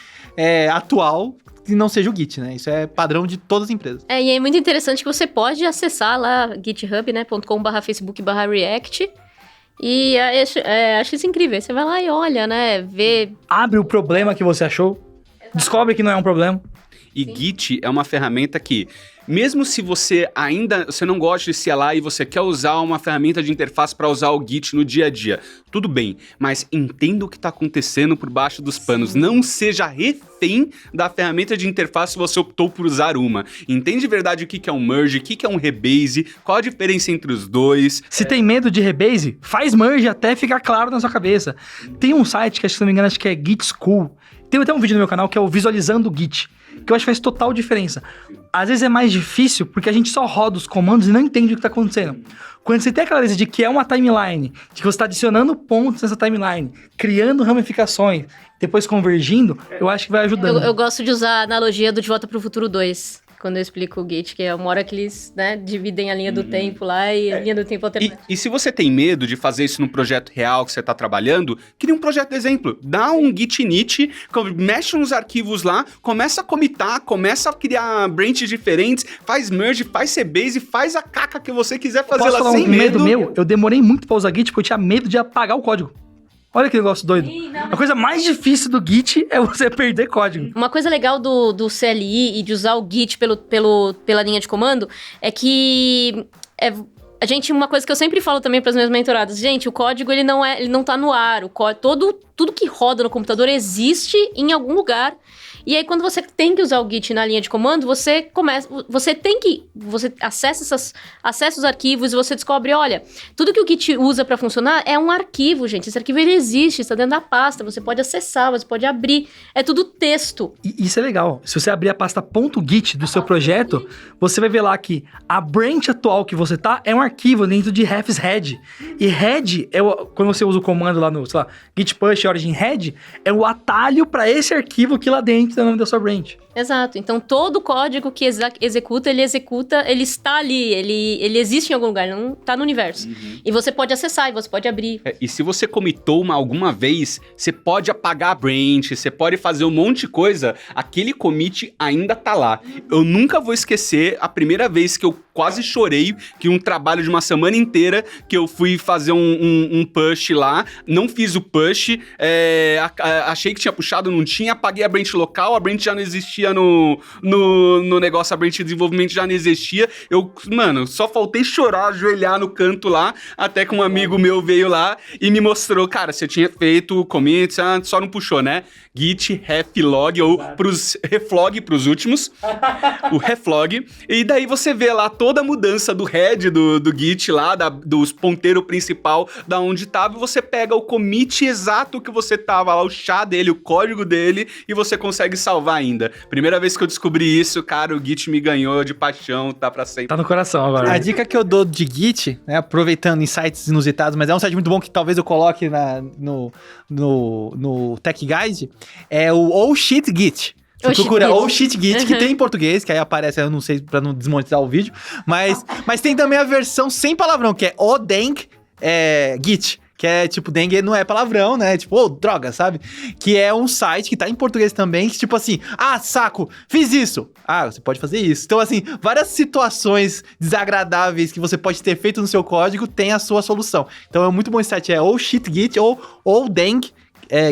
atual que não seja o Git, né? Isso é padrão de todas as empresas. E é muito interessante que você pode acessar lá github, né, .com/facebook/react e acho isso incrível. Você vai lá e olha, né, vê... Abre o problema que você achou, descobre que não é um problema. E Git é uma ferramenta que, mesmo se você não gosta de CLI e você quer usar uma ferramenta de interface para usar o Git no dia a dia, tudo bem, mas entenda o que está acontecendo por baixo dos panos. Não seja refém da ferramenta de interface se você optou por usar uma. Entende de verdade o que é um merge, o que é um rebase, qual a diferença entre os dois. Se tem medo de rebase, faz merge até ficar claro na sua cabeça. Tem um site que, se não me engano, acho que é Git School. Tem até um vídeo no meu canal que é o Visualizando o Git, que eu acho que faz total diferença. Às vezes é mais difícil porque a gente só roda os comandos e não entende o que está acontecendo. Quando você tem a clareza de que é uma timeline, de que você está adicionando pontos nessa timeline, criando ramificações, depois convergindo, eu acho que vai ajudando. Eu gosto de usar a analogia do De Volta para o Futuro 2. Quando eu explico o Git, que é uma hora que eles, né, dividem a linha do tempo lá e a linha do tempo alternativa. E se você tem medo de fazer isso num projeto real que você está trabalhando, cria um projeto de exemplo. Dá um git init, mexe nos arquivos lá, começa a commitar, começa a criar branches diferentes, faz merge, faz CBase, faz a caca que você quiser fazer lá sem medo. Meu? Eu demorei muito pra usar Git porque eu tinha medo de apagar o código. Olha que negócio doido. A coisa mais difícil do Git é você perder código. Uma coisa legal do CLI e de usar o Git pela linha de comando é que uma coisa que eu sempre falo também para as minhas mentoradas, gente, o código ele não tá no ar, tudo que roda no computador existe em algum lugar. E aí, quando você tem que usar o Git na linha de comando, você acessa os arquivos e você descobre, olha, tudo que o Git usa para funcionar é um arquivo, gente. Esse arquivo ele existe, está dentro da pasta, você pode acessar, você pode abrir, é tudo texto. E isso é legal. Se você abrir a pasta .git do seu projeto, você vai ver lá que a branch atual que você tá é um arquivo dentro de refs head. E head, quando você usa o comando lá no, sei lá, git push origin head, é o atalho para esse arquivo que lá dentro é o nome da sua branch. Exato. Então, todo código que executa, ele está ali, ele existe em algum lugar, não está no universo. E você pode acessar, e você pode abrir. E se você comitou alguma vez, você pode apagar a branch, você pode fazer um monte de coisa, aquele commit ainda tá lá. Eu nunca vou esquecer a primeira vez que eu quase chorei, que um trabalho de uma semana inteira, que eu fui fazer um push lá, não fiz o push, achei que tinha puxado, não tinha, apaguei a branch local, a branch já não existia no negócio, a branch de desenvolvimento já não existia. Mano, só faltei chorar, ajoelhar no canto lá, até que um amigo meu veio lá e me mostrou, cara, você tinha feito o commit, só não puxou, né? Git reflog, ou reflog pros últimos, o reflog, e daí você vê lá toda a mudança do head do Git lá, dos ponteiro principal, da onde tava, e você pega o commit exato que você tava lá, o chá dele, o código dele, e você consegue salvar ainda. Primeira vez que eu descobri isso, cara, o Git me ganhou de paixão, tá pra sempre. Tá no coração agora. A dica que eu dou de Git, né, aproveitando insights inusitados, mas é um site muito bom que talvez eu coloque no Tech Guide, é o Oh Shit Git. Você procura Oh Shit Git, que tem em português, que aí aparece, eu não sei, pra não desmonetizar o vídeo, mas tem também a versão sem palavrão, que é O Deng Git. Que é tipo, dengue não é palavrão, né? Tipo, droga, sabe? Que é um site que tá em português também, que tipo assim, saco, fiz isso. Você pode fazer isso. Então, assim, várias situações desagradáveis que você pode ter feito no seu código tem a sua solução. Então, é muito bom esse site, é ou ShitGit ou Deng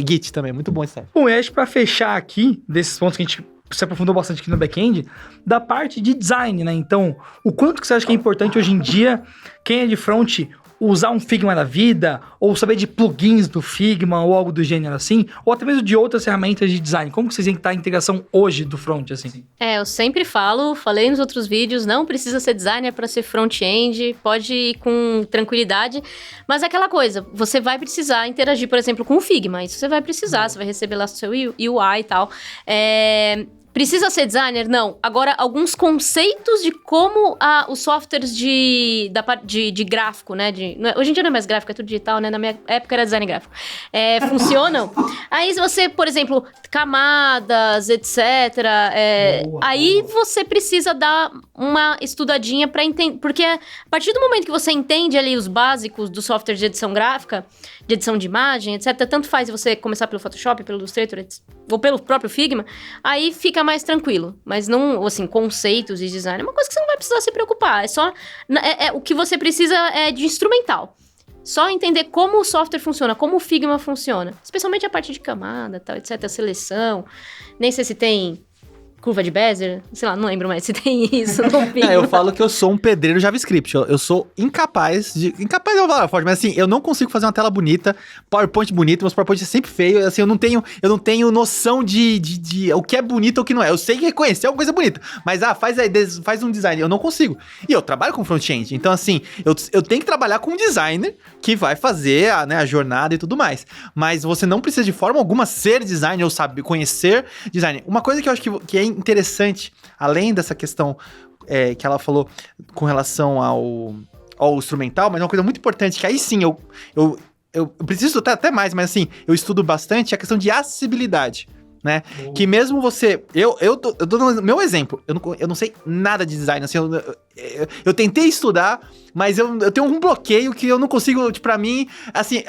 Git também, muito bom esse site. Bom, e acho que pra fechar aqui, desses pontos que a gente se aprofundou bastante aqui no back-end, da parte de design, né? Então, o quanto que você acha que é importante hoje em dia, quem é de front, usar um Figma na vida, ou saber de plugins do Figma, ou algo do gênero assim, ou até mesmo de outras ferramentas de design. Como que vocês veem que tá a integração hoje do front, assim? Eu sempre falei nos outros vídeos, não precisa ser designer para ser front-end, pode ir com tranquilidade, mas é aquela coisa, você vai precisar interagir, por exemplo, com o Figma, isso você vai precisar, você vai receber lá o seu UI e tal. Precisa ser designer? Não. Agora, alguns conceitos de como os softwares de gráfico, né? Hoje em dia não é mais gráfico, é tudo digital, né? Na minha época era design gráfico. Funcionam. Aí, se você, por exemplo, camadas, etc. Aí você precisa dar uma estudadinha para entender. Porque a partir do momento que você entende ali os básicos do software de edição gráfica, de edição de imagem, etc. Tanto faz você começar pelo Photoshop, pelo Illustrator, ou pelo próprio Figma, aí fica mais tranquilo. Mas não, assim, conceitos de design é uma coisa que você não vai precisar se preocupar. O que você precisa é de instrumental. Só entender como o software funciona, como o Figma funciona. Especialmente a parte de camada, tal, etc. A seleção. Nem sei se tem curva de Bezier, sei lá, não lembro mais se tem isso no Figma. Eu falo que eu sou um pedreiro JavaScript. Eu sou incapaz é uma palavra forte, mas assim, eu não consigo fazer uma tela bonita, PowerPoint bonito, meus PowerPoint é sempre feio, assim, eu não tenho noção de o que é bonito ou o que não é. Eu sei reconhecer alguma coisa bonita, mas faz um design, eu não consigo. E eu trabalho com front-end, então assim, eu tenho que trabalhar com um designer que vai fazer a jornada e tudo mais. Mas você não precisa de forma alguma ser designer ou saber conhecer design. Uma coisa que eu acho que é interessante, além dessa questão que ela falou com relação ao instrumental, mas é uma coisa muito importante, que aí sim eu preciso até mais, mas assim, eu estudo bastante a questão de acessibilidade, né? Que mesmo você... Eu tô dando meu exemplo, eu não sei nada de design, assim, eu tentei estudar, mas eu tenho um bloqueio que eu não consigo, pra mim, assim,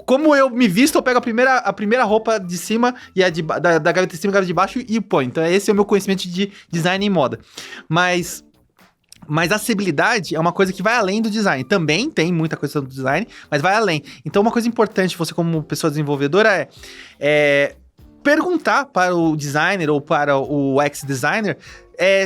como eu me visto, eu pego a primeira roupa de cima e a da gaveta de cima e a gaveta de baixo e põe. Então esse é o meu conhecimento de design e moda. Mas Mas a acessibilidade é uma coisa que vai além do design. Também tem muita coisa do design, mas vai além. Então, uma coisa importante você como pessoa desenvolvedora é perguntar para o designer ou para o UX designer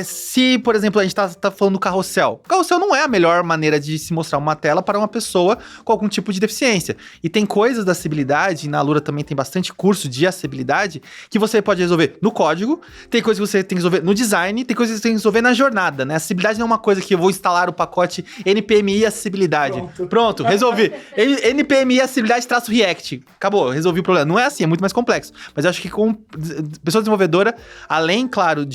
se, por exemplo, a gente tá falando do carrossel. O carrossel não é a melhor maneira de se mostrar uma tela para uma pessoa com algum tipo de deficiência. E tem coisas da acessibilidade, e na Alura também tem bastante curso de acessibilidade, que você pode resolver no código, tem coisas que você tem que resolver no design, tem coisas que você tem que resolver na jornada, né? Acessibilidade não é uma coisa que eu vou instalar o pacote NPMI acessibilidade. Pronto, resolvi. NPMI acessibilidade traço React. Acabou, resolvi o problema. Não é assim, é muito mais complexo. Mas eu acho que com pessoa desenvolvedora, além, claro,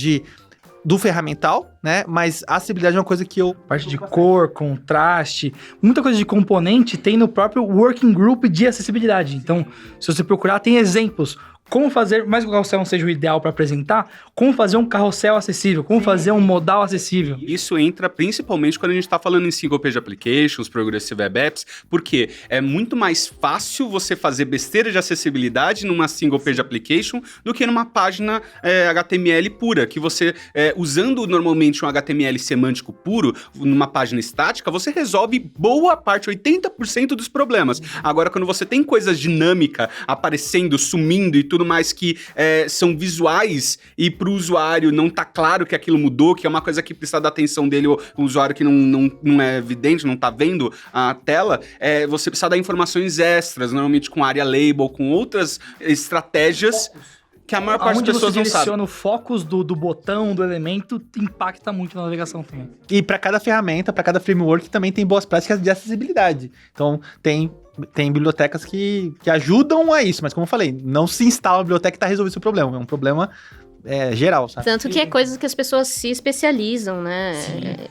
do ferramental, né? Mas a acessibilidade é uma coisa que eu... Parte de cor, contraste, muita coisa de componente tem no próprio Working Group de acessibilidade. Então, se você procurar, tem exemplos. Como fazer, mais que o carrossel não seja o ideal para apresentar, como fazer um carrossel acessível, como fazer um modal acessível. Isso entra principalmente quando a gente está falando em single page applications, progressive web apps, porque é muito mais fácil você fazer besteira de acessibilidade numa single page application do que numa página HTML pura, que você, usando normalmente um HTML semântico puro, numa página estática, você resolve boa parte, 80% dos problemas. Agora, quando você tem coisas dinâmicas aparecendo, sumindo e tudo mais que são visuais e pro usuário não tá claro que aquilo mudou, que é uma coisa que precisa da atenção dele, o usuário que não é evidente, não tá vendo a tela, você precisa dar informações extras, normalmente com área label, com outras estratégias que a maior parte das pessoas não sabe. Onde você direciona o focus do botão, do elemento, impacta muito na navegação também. E para cada ferramenta, para cada framework, também tem boas práticas de acessibilidade. Então, tem bibliotecas que ajudam a isso, mas como eu falei, não se instala a biblioteca e tá resolvido o seu problema. É um problema geral, sabe? Tanto que é coisas que as pessoas se especializam, né?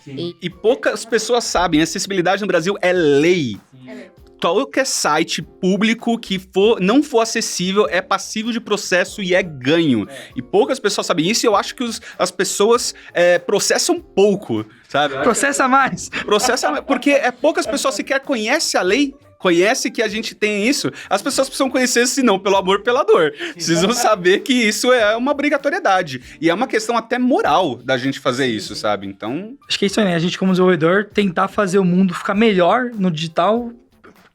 Sim. E poucas pessoas sabem, acessibilidade no Brasil é lei. Qualquer site público que não for acessível é passível de processo e é ganho. E poucas pessoas sabem isso e eu acho que as pessoas processam pouco, sabe? Processa mais! Processa mais, porque poucas pessoas sequer conhecem a lei, conhece que a gente tem isso. As pessoas precisam conhecer, senão pelo amor, pela dor. Precisam saber que isso é uma obrigatoriedade. E é uma questão até moral da gente fazer isso, sabe? Então... Acho que é isso aí, né? A gente, como desenvolvedor, tentar fazer o mundo ficar melhor no digital,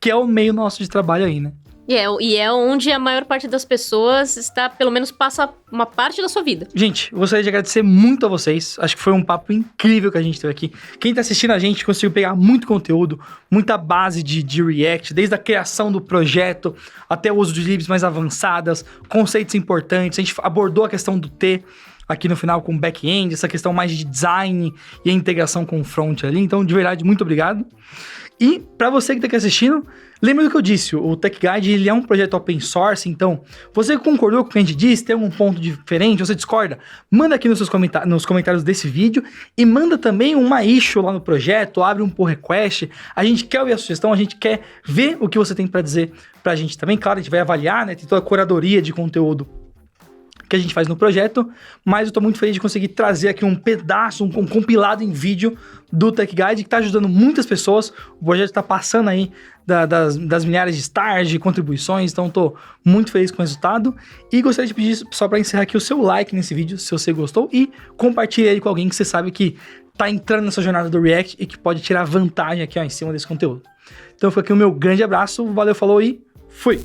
que é o meio nosso de trabalho aí, né? E é onde a maior parte das pessoas está, pelo menos passa uma parte da sua vida. Gente, eu gostaria de agradecer muito a vocês. Acho que foi um papo incrível que a gente teve aqui. Quem tá assistindo a gente conseguiu pegar muito conteúdo, muita base de React, desde a criação do projeto até o uso de libs mais avançadas, conceitos importantes. A gente abordou a questão do T aqui no final com o back-end, essa questão mais de design e a integração com o front ali. Então, de verdade, muito obrigado. E para você que tá aqui assistindo, lembra do que eu disse, o Tech Guide ele é um projeto open source, então você concordou com o que a gente disse, tem algum ponto diferente, você discorda, manda aqui nos comentários desse vídeo e manda também uma issue lá no projeto, abre um pull request, a gente quer ouvir a sugestão, a gente quer ver o que você tem para dizer pra gente também, claro, a gente vai avaliar, né, tem toda a curadoria de conteúdo que a gente faz no projeto, mas eu tô muito feliz de conseguir trazer aqui um pedaço, um compilado em vídeo do Tech Guide, que tá ajudando muitas pessoas. O projeto tá passando aí das milhares de stars, de contribuições, então tô muito feliz com o resultado. E gostaria de pedir, só para encerrar aqui, o seu like nesse vídeo, se você gostou, e compartilhe ele com alguém que você sabe que tá entrando nessa jornada do React e que pode tirar vantagem aqui, ó, em cima desse conteúdo. Então fica aqui o meu grande abraço, valeu, falou e fui!